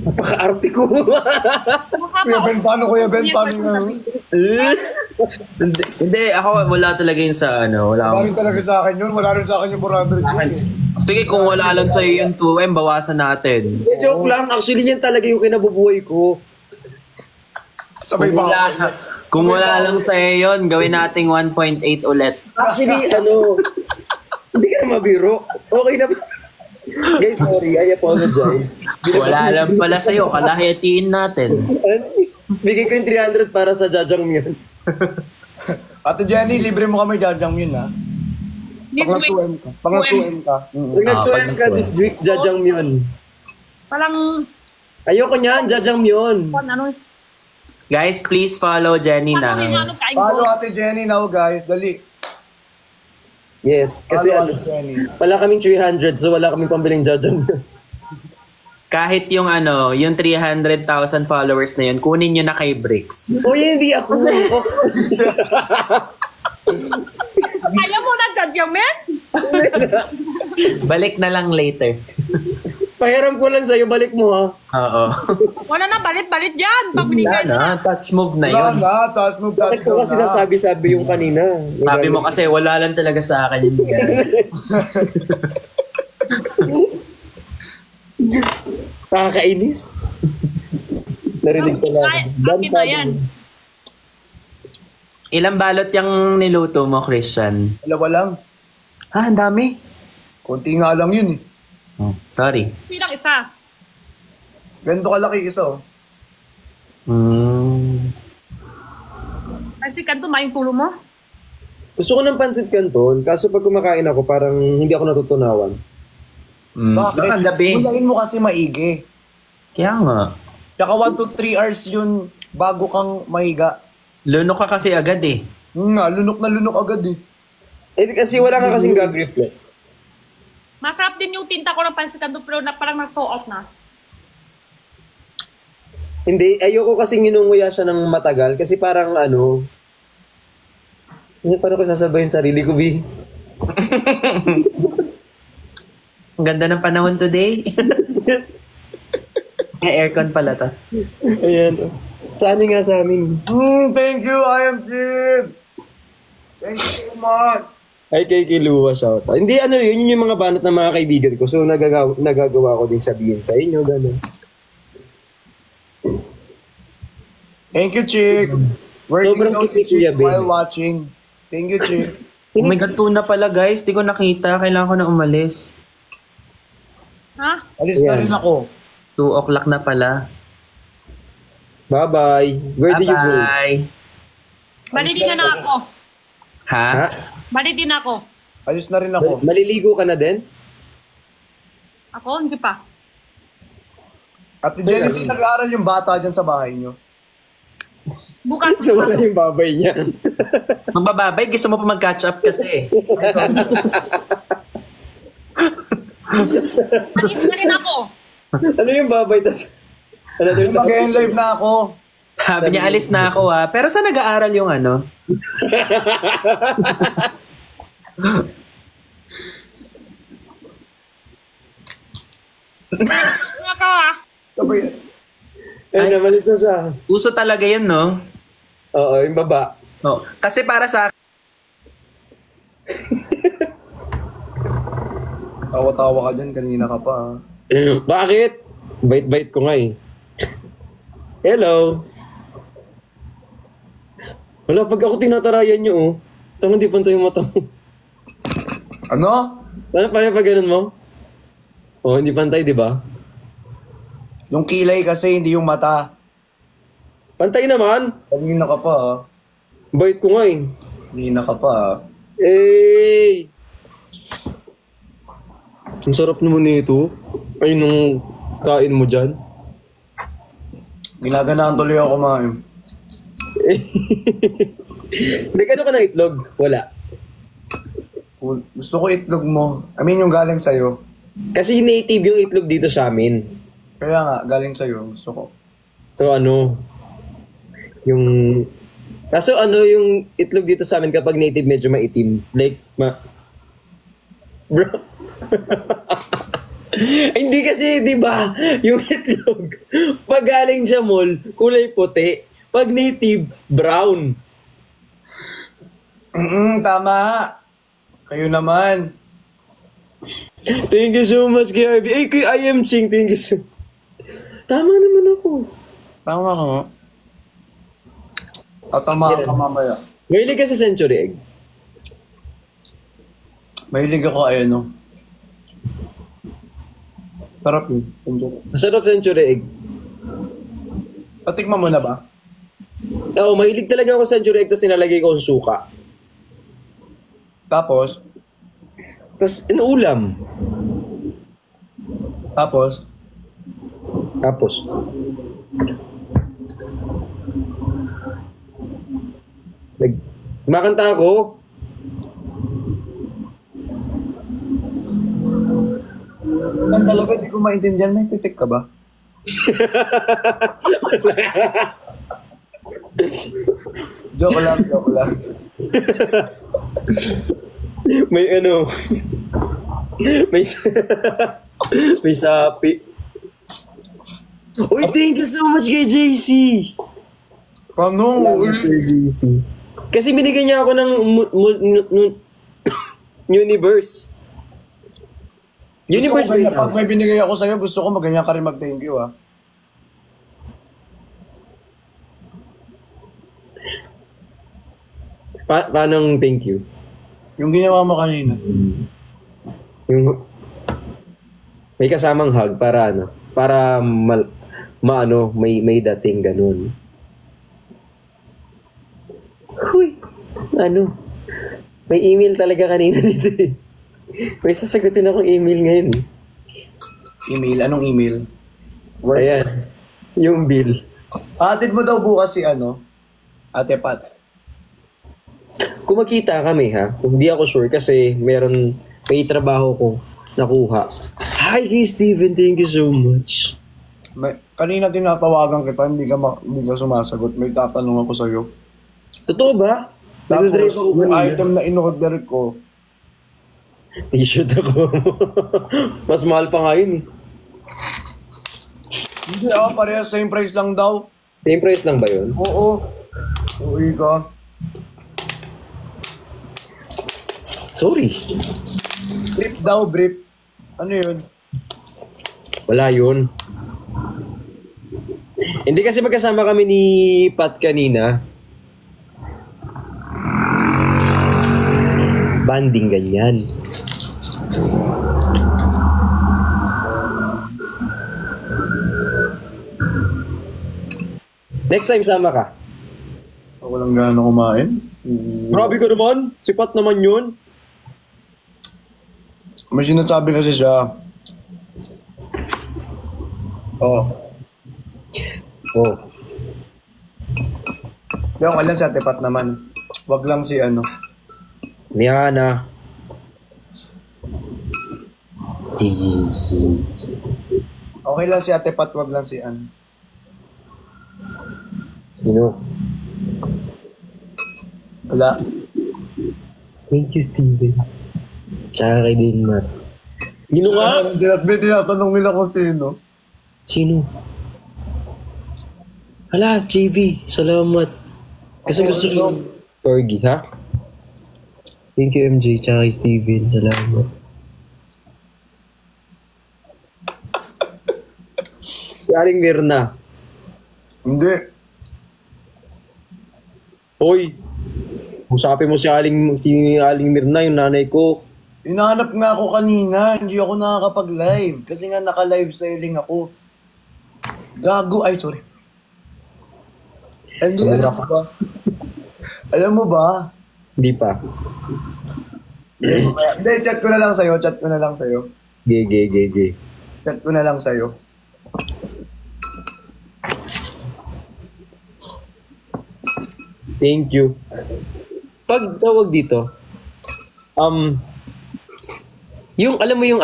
napaka-arte ko. Kuya Ben, paano Kuya Ben? Paano yung Hindi, ako wala talaga yun sa ano. Wala Wala akong... rin talaga sa akin yun. Wala rin sa akin yung 400. Sige, kung wala lang sa'yo yung 2M, bawasan natin. Joke lang. Actually, yan talaga yung kinabubuhay ko. Sabay Kung ba wala, ako? kung wala lang sa'yo yun, gawin nating 1.8 ulit. Actually, hindi ka na mabiro. Okay na ba? Guys, sorry. I apologize. Wala lang pala sa'yo, kalahitiin natin. Bigay ko yung 300 para sa Jajangmyeon. Ate Jenny, libre mo kami Jajangmyeon, ha? This Pang week, 2M ka. Pang 2M ka. Pag nag-2M ka this week, Jajangmyeon. parang, Ayoko niyan, Jajangmyeon. ano, Guys, please follow Jenny ano yung na. ano kain Follow ko. Ate Jenny now, guys. Dali. Yes, kasi Follow Ate Jenny. wala kaming 300, so wala kaming pambiling Jajangmyeon. Kahit yung ano, yung 300,000 followers na yun, kunin nyo na kay Bricks. Uy, hindi ako. Kaya mo na, Jajangmyeon? Balik na lang later. Pahiram ko lang sa'yo, balik mo ha. Oo. Wala na, balit-balit yan. Wala Pabinigay na. na, touch move na Wala yun. na. Touch move, Bakit touch ko go kasi na. nasabi-sabi yung kanina? Sabi mo kasi wala lang talaga sa akin yung Nakakainis. Narinig ko lang. Akin na yan. Ilang balot yung niluto mo, Christian? Dalawa lang. Ha, ang dami. Konti nga lang yun, eh. Oh, sorry. Bilang isa. Ganito kalaki isa, oh. Mm. Kasi kanto, may tulo mo. Gusto ko ng pansit canton, kaso pag kumakain ako, parang hindi ako natutunawan. Bakit? Baka gabi. Gulayin mo kasi maigi. Kaya nga. Tsaka 1 to 3 hours yun bago kang mahiga. Lunok ka kasi agad eh. Nga, lunok na lunok agad eh. Eh, kasi wala ka kasing gag reflect. Masarap din yung tinta ko ng pansit canton pero na parang na-sold out na. Hindi, ayoko kasing inunguya siya ng matagal kasi parang ano, paano ko sasabayin sarili ko, B? Ang ganda ng panahon today. Yes. May aircon pala to. Ayan. Saan nga sa amin? Thank you, I am Jim. Thank you so much. Ay, kay Kiluwa, shout out. Hindi, ano, yun yung mga banat ng mga kaibigan ko. So, nagagawa ko din sabihin sa inyo, gano'n. Thank you, Chick. Working Sobrang daw si kinikiliya, Chick Ben. while watching. Thank you, Chick. Oh my God, tuna pala guys. Di ko nakita. Kailangan ko na umalis. Ha? Alis na Ayan. rin ako. 2 o'clock na pala. Bye-bye. Where do you go? Bye-bye. Bali din na ako. Ha? Ha? Bali din ako. Alis na rin ako. Maliligo ka na din? Ako, hindi pa. At Genesis, nag-aaral yung bata dyan sa bahay nyo. Bukas. Nawala yung babay niya. Magbababay, gusto mo pa mag-catch up kasi. Alis na rin ako. Ano yung babay? Tas, another topic. Mag-end live na ako. Sabi niya, alis na ako ha. Pero saan nag-aaral yung ano? Ano ako ah? Sabay, Ay, namalis na siya. Uso talaga yun, no? Oo, yung baba. Oh. Kasi para sa tawa-tawa ka dyan, kanina ka pa. ah. Bakit? Bait-bait ko nga eh. Hello. Wala, pag ako tinatarayan nyo, oh. Tama, hindi pantay yung mata mo. Ano? Paano pag ganun mo? Oh, hindi pantay, di ba? Yung kilay kasi, hindi yung mata. Pantay naman. Kanina ka pa. ah. Bait ko nga eh. Kanina ka pa. ah. Hey! Ang sarap naman nito. Ay, nung kain mo dyan. Ginaganahan tuloy ako kumain. Hindi, ano ka ng itlog? Wala. Gusto ko itlog mo. I mean, yung galing sa'yo. Kasi native yung itlog dito sa amin. Kaya nga, galing sa'yo. Gusto ko. So ano, yung... Kaso ano yung itlog dito sa amin kapag native medyo maitim. Like, Bro. Hindi kasi, di ba, yung itlog, pag galing sa mall, kulay puti. Pag native, brown. Tama. Kayo naman. Thank you so much, kay RB. Eh, kay I am Ching, thank you so Tama naman ako. Tama ka nga. Tatamaan ka mamaya. Mahilig ka sa century egg. Mahilig ako, ayun, no? Sarap yun. Masarap century egg. Patikman mo na ba? Oo, mahilig talaga ako sa century egg, tapos nilalagay ko ang suka. Tapos, Tapos, inuulam. tapos, Tapos, makanta ako. yan talaga, di ko maintindihan. May pitik ka ba? Joke lang, joke lang. May ano, may, may sapi. Uy, thank you so much kay JC. Paano? Kay JC. Kasi binigyan niya ako ng universe. Universe Gusto ko ganyan, ba pag may binigay ako sa'yo, gusto ko maganyan ka rin mag-thank you, ah. Paano thank you? Yung ginawa mo kanina. Yung may kasamang hug para ano, para maano, may dating ganun. Huy, ano? May email talaga kanina dito eh. May sasagutin akong email ngayon eh. Email? Anong email? Work? Ayan. Yung bill. Atid mo daw bukas si ano? Ate Pat. Kung magkita kami ha, hindi ako sure kasi may trabaho ko nakuha. Hi kay Steven, thank you so much. Kanina tinatawagan kita, hindi ka sumasagot. May tatanong ako sa'yo. Totoo ba? Tapos, Nagdadrive ako yung kanina. item na in-order ko, T-shirt ako. Mas mahal pa nga yun eh. hindi parehas same price lang daw. Same price lang ba yun? Oo. Uy ka. Sorry. Brief daw, brief. Ano yun? Wala yun. Hindi kasi magkasama kami ni Pat kanina. Banding ganyan. Next time sama ka. Ako lang gano'n kumain. Grabe ka naman. Si Pat naman yun. May sinasabi kasi siya. Oh. Oh. Di ako lang si Ate Pat naman. Wag lang si ano. Liana. Okay lang si Ate Pat, wag lang si Ann. Sino? Wala. Thank you, Steven. Tsaka kay Denmark. Sino nga? Tinatanong nila kung sino. Sino? Hala, JV. Salamat. Kasi gusto ko Corgi, ha? Thank you, MJ. Tsaka kay Steven. Salamat. Si Aling Mirna. Hindi. Hoy! Usapin mo si Aling Mirna, yung nanay ko. Hinahanap nga ako kanina. Hindi ako nakakapag-live. Kasi nga naka-live selling ako. Gago. Ay, sorry. Hindi, alam mo ba? Alam mo ba? Hindi pa. Hindi, chat ko na lang sa'yo. Chat ko na lang sa'yo. Ge. Chat ko na lang sa'yo. Thank you. Pag tawag dito, alam mo yung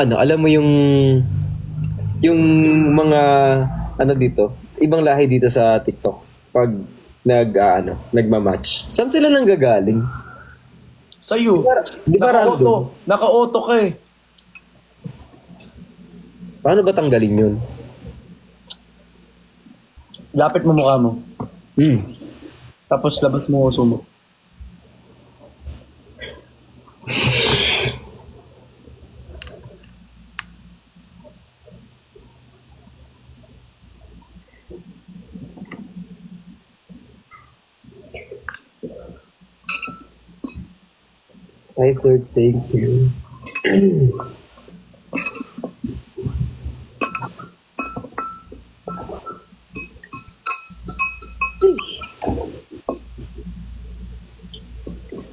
mga, dito, ibang lahi dito sa TikTok, pag nagmamatch. Saan sila nang gagaling? Sa'yo. Di ba random? Naka-auto ka eh. Paano ba tanggalin yun? Lapit mo mukha mo. Tapos labas mo uso mo. Hi, sir. Thank you.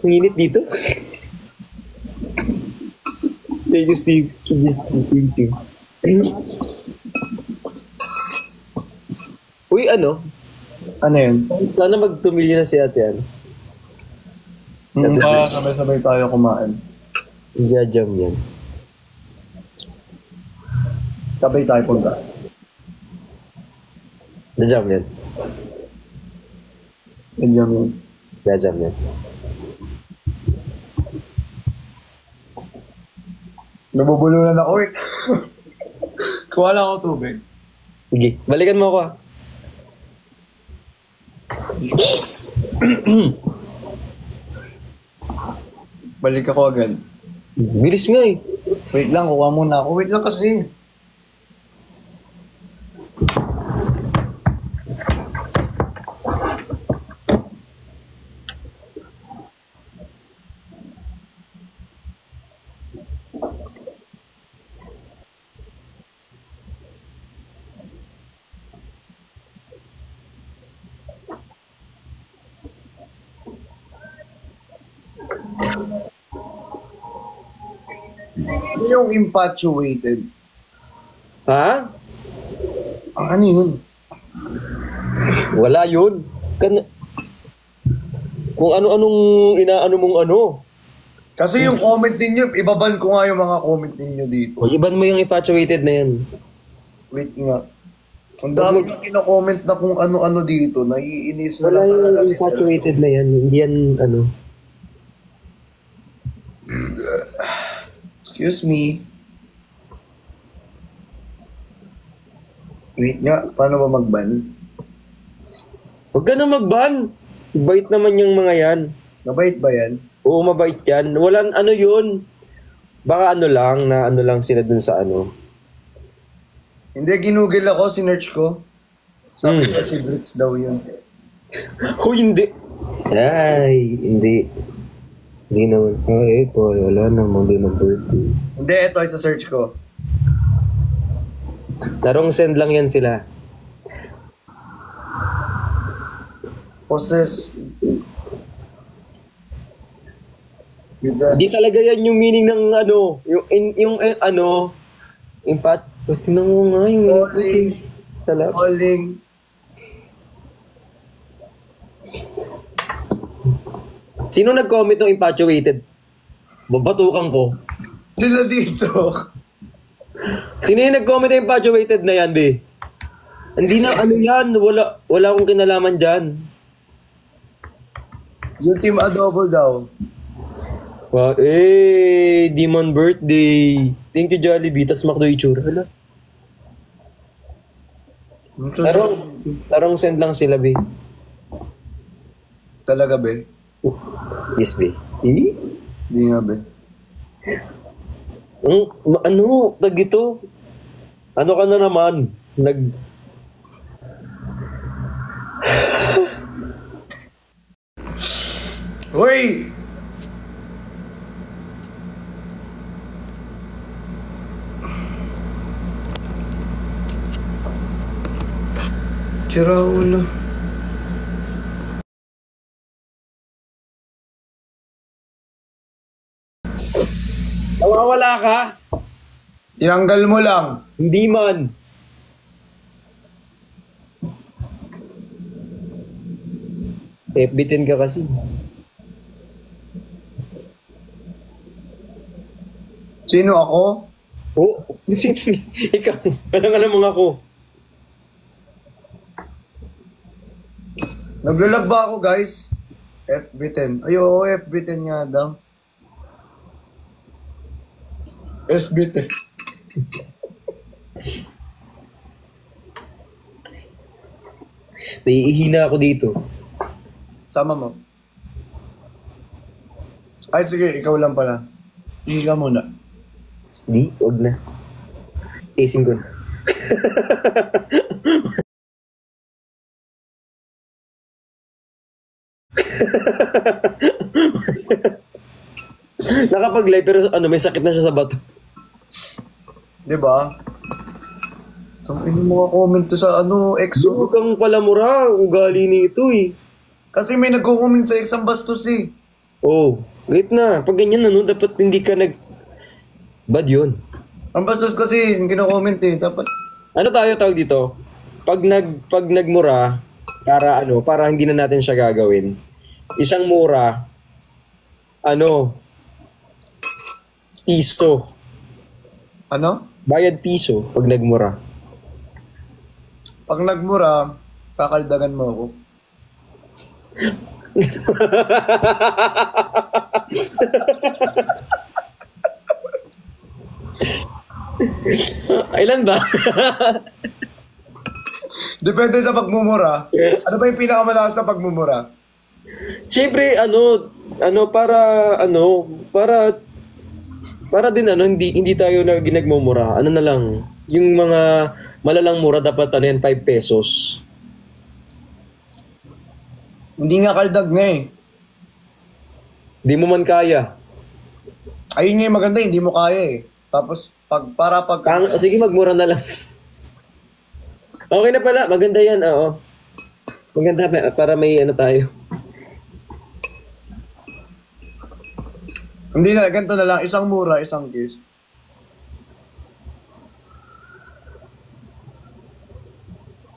Ang init dito. Thank you, Steve. Thank you. Uy, ano? Ano yun? Sana mag-tumili na si ate, ano? Para sabay-sabay tayo kumain. Jajam yan. Sabay tayo punta. Jajam yan. Ganyan yun. Jajam yan. Nabubulunan ako eh. Kuha lang ako tubig. Sige, balikan mo ako ah. Balik ako agad. Bilis nga eh. Wait lang, kuha muna ako. Wait lang kasi. Ano yung infatuated? Ha? Ano yun? Wala yun. Kung ano-anong inaano mong ano. Kasi yung comment ninyo, ibaban ko nga yung mga comment ninyo dito. O, iban mo yung infatuated na yan. Wait nga. Ang dami yung kino-comment na kung ano-ano dito. Naiinis na Wala lang yung talaga si infatuated Self. na yan. Hindi yan ano. Excuse me. Wait nga, paano ba mag-ban? Huwag ka na mag-ban. Bait naman yung mga yan. Mabait ba yan? Oo, mabait yan. Walang ano yun. Baka ano lang, na ano lang sila dun sa ano. Hindi, ginugol ako, sinearch ko. Sabi ko si Bricks daw yun. Oh, hindi. Ay, hindi. Hindi naman. Ay, po, wala namang din ng birthday. Hindi, ito ay sa search ko. Larong send lang yan sila. Possess. With that. Hindi talaga yan yung meaning ng ano. Yung ano. In fact, tingnan mo nga yung... Calling. Salam. Calling. Sino nag-comment ng infatuated? Babatukan ko. Sila dito. Sino yung nag-comment ng infatuated na yan, be? Hindi na, ano yan, wala akong kinalaman dyan. Yung team adobo daw. Wow, Demon birthday. Thank you, Jollibee. Tas Macdo itsura. Hala. Larong send lang sila, be. Talaga, be? Yes, be. Eh? Hindi nga, be. Ano? Ito? Ano ka na naman? Hoy! Tira ulo. Nawawala ka? Tinanggal mo lang. Hindi man. FB10 ka kasi. Sino ako? Oh, ikaw. Alam mga ako. Naglalag ba ako, guys? FB10. Ay, oo, FB10 nga daw. SB10. Naiihina ako dito. Sama mo. Ay, sige, ikaw lang pala. Ihi ka muna. Di, wag na. Tasing ko na. Nakapag-live pero ano, may sakit na siya sa bato. Diba? Tangin yung mga comment to sa ano, EXO. Huwag kang palamura, ugali nito eh. Kasi may nagko-comment sa Exam Bastos eh. Oh, wait na. Pag ganyan ano, dapat hindi ka Bad yun. Ang Bastos kasi yung kino-comment eh. Dapat, Ano tayo tawag dito? Pag nagmura, para hindi na natin siya gagawin. Isang mura, piso. ano? Bayad piso pag nagmura. Pag nagmura, kakaldagan mo ako. Ilan ba? Depende sa pagmumura. Ano ba yung pinakamalakas sa pagmumura? Siyempre, para din hindi tayo nagmumura. Ano na lang, yung mga malalang mura dapat 5 pesos. Hindi nga kaldag nga eh. Di mo man kaya. Ayun nga yung maganda, hindi mo kaya eh. Tapos, pag Sige, magmura na lang. Okay na pala, maganda yan, oo. Maganda para may tayo. Hindi na, ganito na lang. Isang mura, isang kiss.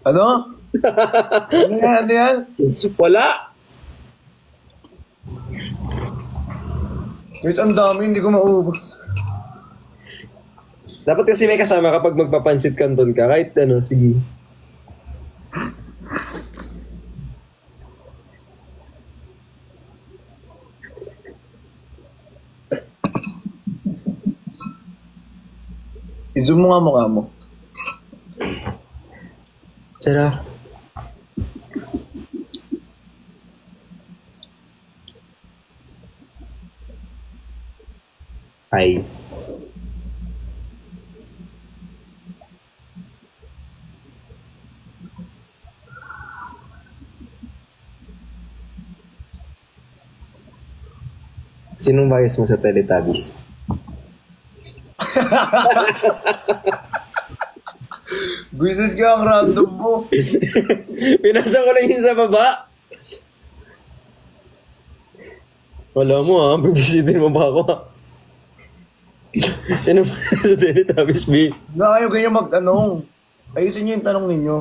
Ano? Ano yan? Ano yan? Wala! Guys, ang dami, hindi ko maubos. Dapat kasi may kasama kapag magpapansit kanton ka. Kahit ano, sige. I-zoom mo nga mukha mo. Tara. Hi. Sinong bias mo sa Teletubbies? Visit ka ang random mo. Pinasa ko lang yun sa baba. Wala mo ha, bibisitin mo ba ako ha? Sino ba sa Teletubbies, B? Na kayo ganyan magtanong. Ayusin niyo yung tanong ninyo.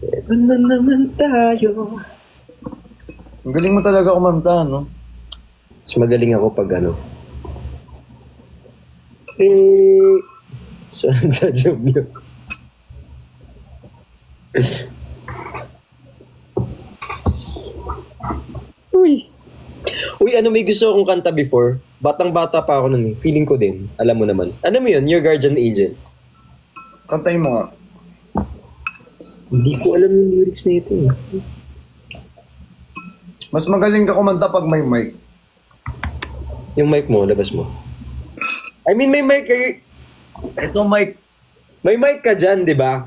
Ito na naman tayo. Ang galing mo talaga kumanta, no? Mas magaling ako pag ano. So, nagsajob niyo. Uy. Uy, ano may gusto akong kanta before? Batang-bata pa ako nun eh. Feeling ko din. Alam mo naman. Ano mo yun? Your Guardian Angel. Kantayin mo nga. Hindi ko alam yung lyrics na ito eh. Mas magaling ka kumanta pag may mic. Yung mic mo, labas mo. I mean, may mic kayo. Ito mic. May mic ka dyan, di ba?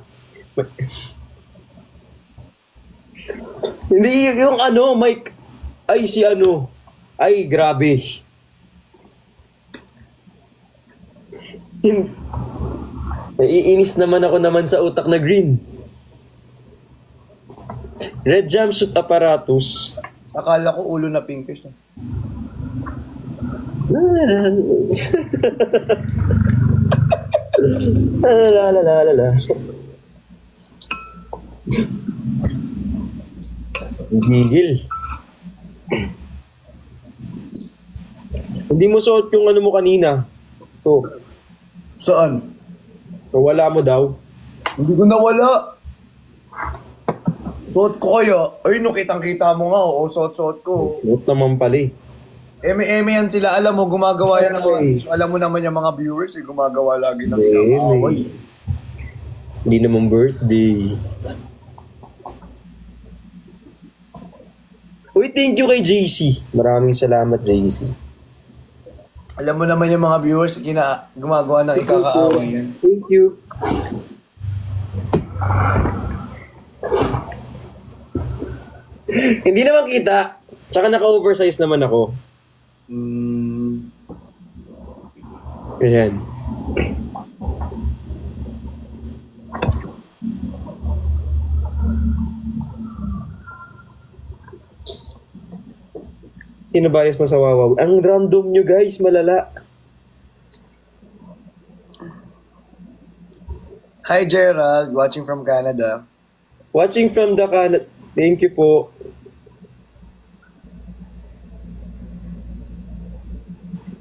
Hindi, yung ano, mic. Ay, si ano. Ay, grabe. Naiinis naman ako naman sa utak na green. Red jumpsuit apparatus. Akala ko ulo na pinkish. La la la la la. Gigil. Hindi mo suot yung ano mo kanina. Ito. Saan? Wala mo daw. Hindi ko nawala. Suot ko kaya. Ay, no, kitang-kita mo nga. Oo, suot-suot ko. Suot naman pala eh. Eme-eme yan sila. Alam mo, gumagawa yan ng mga issue. Alam mo naman yung mga viewers, eh, gumagawa lagi ng pinag-away. Hindi naman birthday. Uy, thank you kay JC. Maraming salamat, JC. Alam mo naman yung mga viewers, gumagawa ng ikakaaway yan. Thank you. Hindi naman kita. Tsaka naka-oversize naman ako. Ayan. Sinabayas mo sa wawaw. Ang random nyo guys, malala. Hi Gerald, watching from Canada. Watching from the Canada. Thank you po.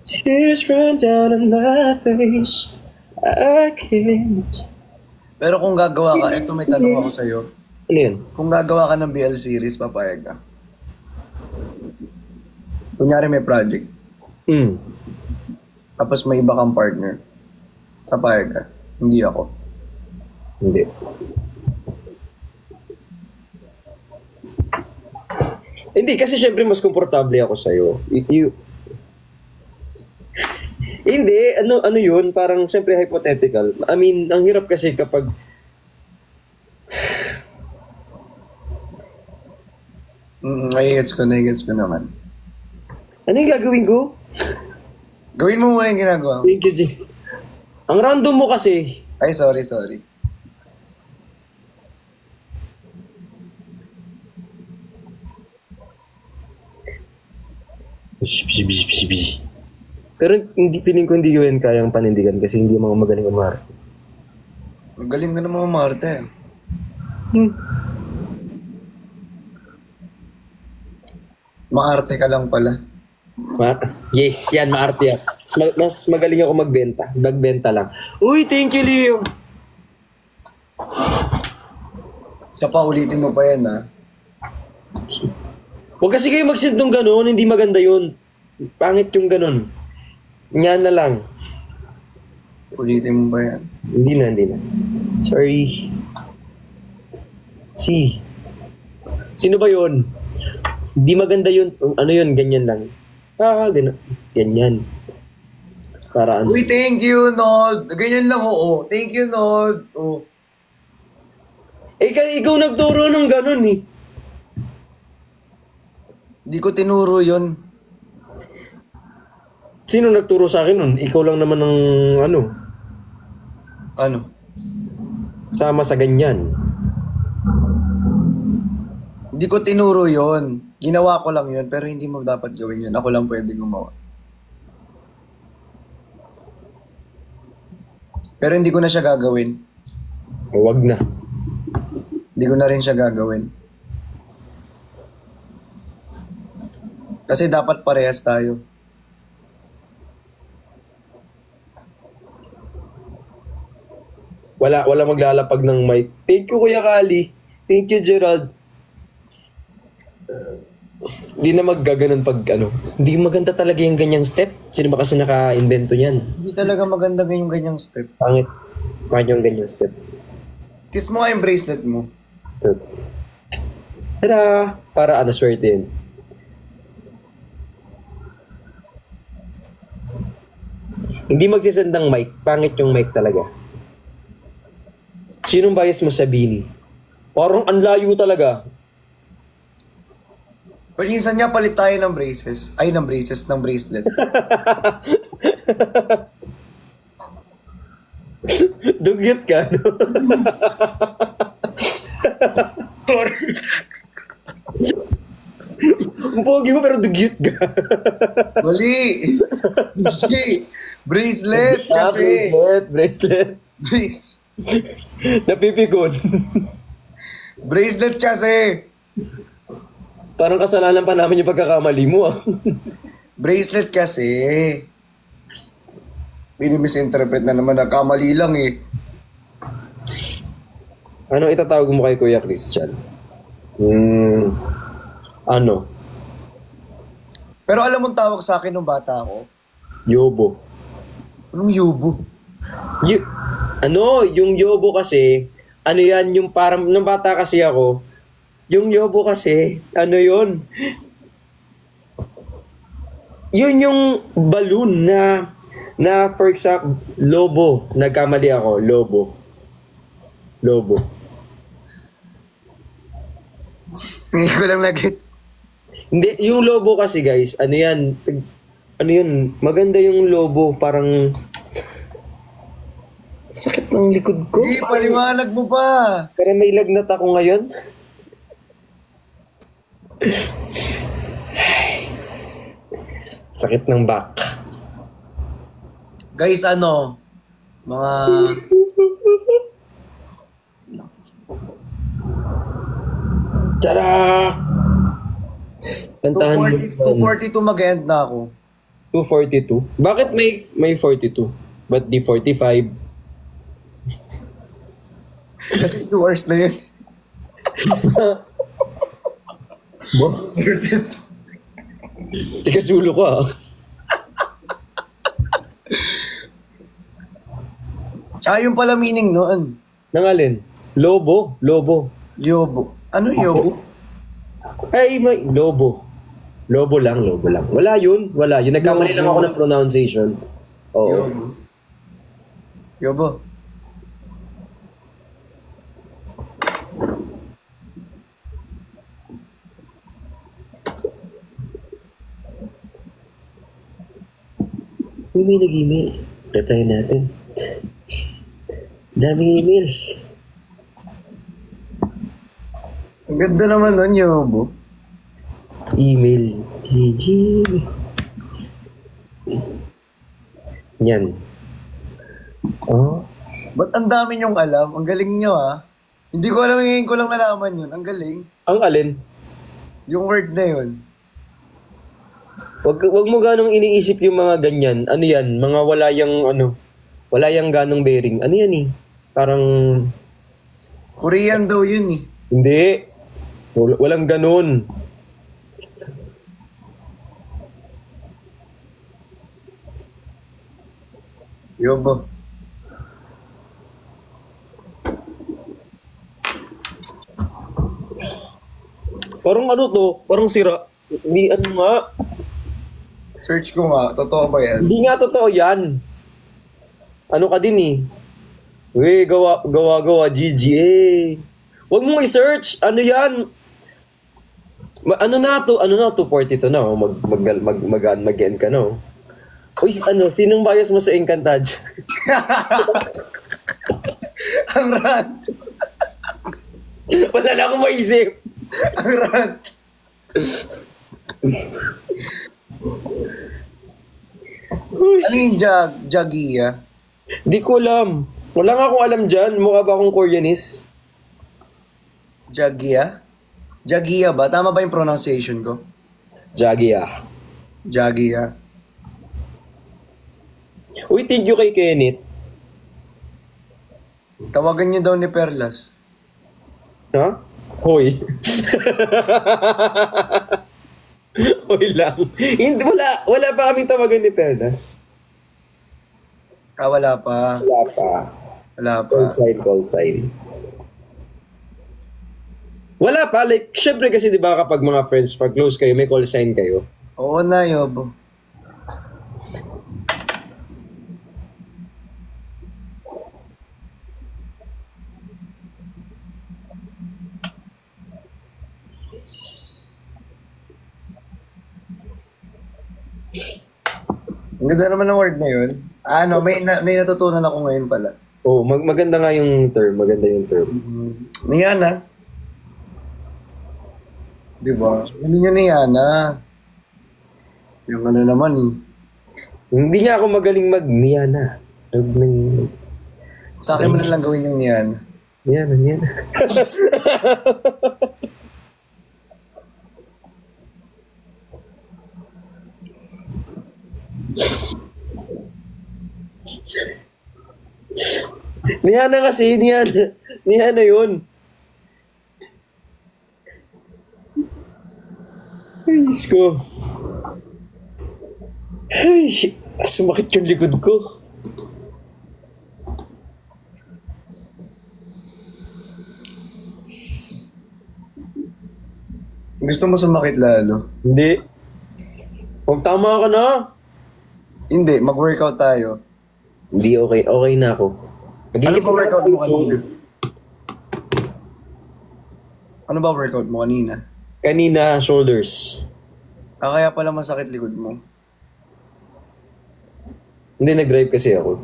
Tears run down on my face. I can't. Pero kung gagawa ka, eto may tanong ako sa'yo. Ano yun? Kung gagawa ka ng BL series, papayag ka? Kunyari may project, tapos may iba kang partner, papayag ka? Hindi ako. Hindi. Hindi, kasi syempre mas komportable ako sa'yo. Hindi, ano yun, parang syempre hypothetical. I mean, ang hirap kasi kapag Nagigets ko naman. ano yung gagawin ko? Gawin mo muna yung ginagawa mo. Thank you, Jay. Ang random mo kasi. Ay, sorry. Pero hindi, feeling ko hindi ko yan kayang panindigan kasi hindi mga magaling umarte. Ang galing na ng mga Marte. Maarte ka lang pala. Yes, yan, maarte yan. Mas magaling ako magbenta. Magbenta lang. Uy, thank you, Leo. Siya pa, ulitin mo pa yan, ha? Huwag kasi kayo mag-send ng gano'n, hindi maganda yun. Pangit yung gano'n. Yan na lang. Ulitin mo pa yan. Hindi na. Sorry. Sino ba yun? Hindi maganda yun. Ano yun, ganyan lang. Ganyan. Para ano. Uy, thank you, Nod. Ganyan lang, oo. Thank you, Nod. Oh. Ikaw nagturo ng gano'n eh. Di ko tinuro yun. Sino nagturo sa akin nun? Ikaw lang naman ng ano, Ano? sama sa ganyan. Di ko tinuro yun. Ginawa ko lang yun, pero hindi mo dapat gawin yun. Ako lang pwede gumawa. Pero hindi ko na siya gagawin. Huwag na. Hindi ko na rin siya gagawin. Kasi dapat parehas tayo. Wala maglalapag ng mic. Thank you, Kuya Kali. Thank you, Gerald. Hindi na maggaganon pag ano. Hindi maganda talaga yung ganyang step. Sino ba kasi naka-invento niyan? Hindi talaga maganda yung ganyang step. Pangit. Pangit yung ganyang step. Kiss mo nga yung bracelet mo. Ito. Tada! Para ano, swerte yun. Hindi magsisend ng mic. Pangit yung mic talaga. Sinong bias mo sa Bini? Parang ang layo talaga. Palinsan niya, palit tayo ng braces. Ay, ng braces, ng bracelet. Dugyot ka, no? Ang pogi mo pero dugyot ka. Mali! Hindi! Bracelet kasi! Bracelet. Brace. Napipikon. Bracelet kasi! Parang kasalanan pa namin yung pagkakamali mo, ah. Bracelet kasi. Minimisinterpret na naman. Kamali lang eh. Ano itatawag mo kay Kuya Christian? Ano? Pero alam mong tawag sa akin nung bata ako? Yobo. Anong yubo? Yung yobo kasi, ano yan, yung parang, nung bata kasi ako, yung yobo kasi, ano yun? Yun yung balloon na for example, lobo. Nagkamali ako, lobo. Hindi ko lang nag-gets. Hindi, yung lobo kasi guys, ano yun, maganda yung lobo, parang, sakit ng likod ko. Hindi, paliwanag mo pa. Pero may lagnat ako ngayon. Sakit ng back. Guys, ano? Mga... Tada! Kantahan mo. 242 mag-end na ako. 242? Bakit may 42? Ba't di 45? Kasi 2 hours na yun. Bo? 42. Ikasulo ko, ah. Yung pala meaning noon. Nang alin? Lobo. Yobo. Ano yobo? Ay, may lobo. Lobo lang. Wala yun. Nagkamali lang ako ng pronunciation. Oo. Yobo. May nag-email. Reply natin. Daming email. Ang ganda naman nun, yobo. Email. GG. Yan. Oh. Ba't ang dami niyong alam? Ang galing niyo Hindi ko alam, ngayon ko lang nalaman yun. Ang galing. Ang alin? Yung word na yun. Wag mo ganong iniisip yung mga ganyan. Ano yan? Mga wala yang ganong bearing. Ano yan eh? Parang, Korean daw yun eh. hindi. Walang ganon. Yobo. Parang ano to? Parang sira. Hindi ano nga. Search ko nga, totoo ba yan? Hindi nga totoo yan. Ano ka din eh. Uy, gawa, GGA. Huwag mong i-search. Ano yan? Ano na, 240 to na. Oh. Mag-end ka na. Oh. Uy, sinong bias mo sa Encantadia? Ang rant. Wala na akong maisip. Ang rant. Ano yung Jagia? Di ko alam. Wala nga akong alam dyan. Mukha ba akong Koreanist? Jagia? Jagia ba? Tama ba yung pronunciation ko? Jagia. Jagia. Uy, thank you kay Kenneth. Tawagan niyo daw ni Perlas. Ha? Hoy. Hoy lang. Hindi, wala pa kaming tawagan ni Perdas. Wala pa. Wala pa. Wala pa. Call sign. Wala pa. Like, syempre kasi di ba kapag mga friends, pag close kayo, may call sign kayo. Oo na, Yobo. Ang ganda naman ng word na yun. May natutunan ako ngayon pala. Oh, maganda nga yung term. Maganda yung term. Niana. Diba? Ano yun Niana? Yung ano naman eh. Hindi nga ako magaling mag-Niana. Sa akin mo na lang gawin yung Niana. Niana. Niana kasi, Niana yun. Ay, Diyos ko. Ay, sumakit yung likod ko. Gusto mo sumakit lalo? Hindi. Huwag tama ka na. Hindi, mag-workout tayo. Hindi, okay. Okay na ako. Ano ba workout mo kanina? Ano ba workout mo kanina? Kanina, shoulders. Kaya pala masakit likod mo. Hindi, nag-drive kasi ako.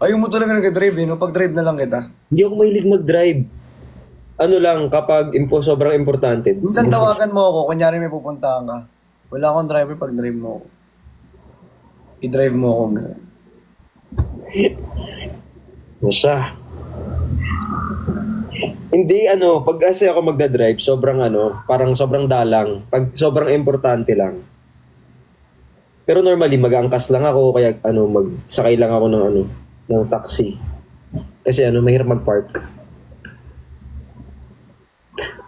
Ayaw mo talaga nag-drive no? Pag-drive na lang kita. Hindi ako mahilig mag-drive. Ano lang, kapag sobrang importante. Minsan tawagan mo ako, kunyari may pupuntahan ka. Wala akong driver pag-drive mo ako. I-drive mo ako. Ano siya? Hindi, pag kasi ako magdadrive, parang sobrang dalang. Pag sobrang importante lang. Pero normally, mag-aangkas lang ako, kaya magsakay lang ako ng taxi. Kasi mahirap mag-park.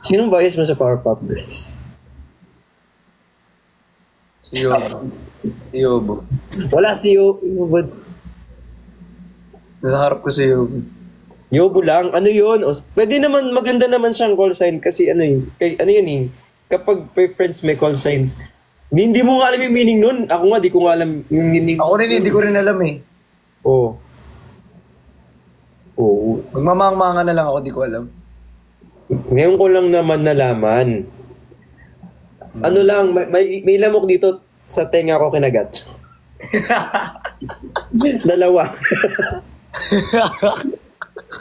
Sinong bias mo sa Powerpuff Girls? Si Yobo. Si Yobo. Wala si Yobo. Nasa harap ko si Yobo. Yobo lang? Ano yun? Pwede naman, maganda naman siyang call sign kasi kapag friends may call sign, hindi mo nga alam yung meaning nun. Ako nga, di ko nga alam yung meaning. Ako rin, hindi ko rin alam eh. Oo. Magmamangmangan na lang ako, di ko alam. Ngayon ko lang naman nalaman. May lamok dito sa tenga ko kinagat. Dalawa.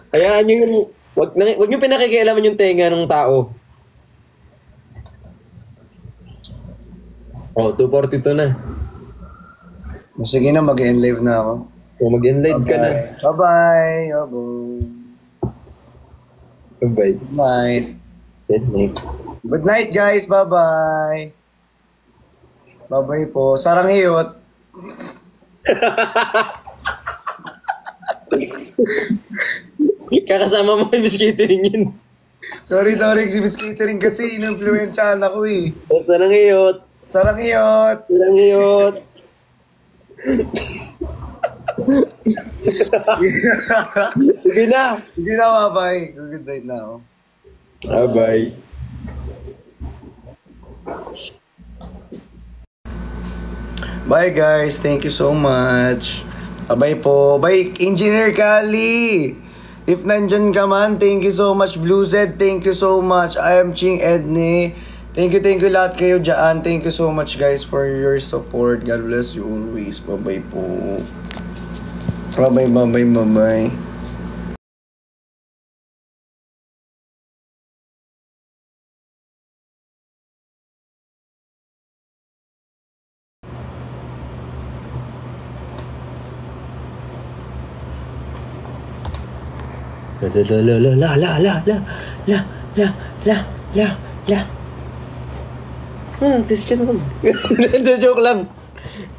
Kaya wag niyo pinakikialaman yung tenga ng tao. Oh, 242 na. Sige na, mag-end live na ako. O mag-enlive ka na. Bye-bye. Abo. Bye. Good night. Good night. Good night, guys. Bye-bye. Bye-bye po. Sarang hiyot. Kakasama mo yung catering yun. Sorry. Si Miss Catering kasi in-influensyahan ako eh. Sarang hiyot. Sarang hiyot. Sarang hiyot. Sige na. Sige na, bye-bye. Good night na ako. Bye-bye. Bye guys, thank you so much. Bye po. Bye Engineer Kali. If nandyan ka man, thank you so much. Blue Z, thank you so much. I am Ching Edney. Thank you lahat kayo dyan. Thank you so much guys for your support. God bless you always. Bye po. Bye. La. Tis dyan mo. Joke lang.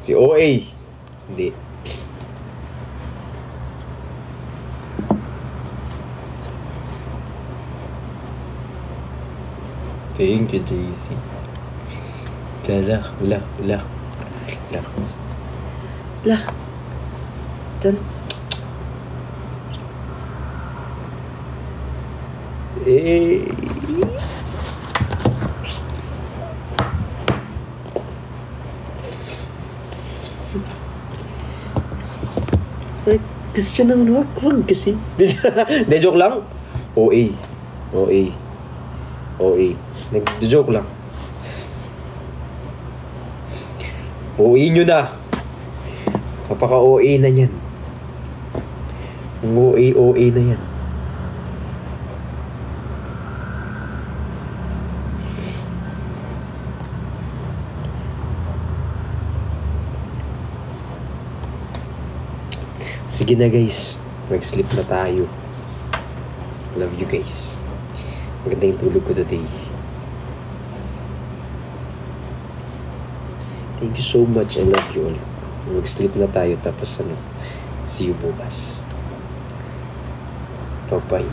Si OA. Hindi. Thank you, JC. La. Tan. Kasi siya naman wag kasi. De joke lang. OA. Nag-joke lang. OA nyo na. Napaka-OA na yan. Ang OA na yan. Sige na guys, mag-sleep na tayo. Love you guys. Maganda yung tulog ko today. Thank you so much. I love you all. Mag-sleep na tayo tapos see you bukas. Bye-bye.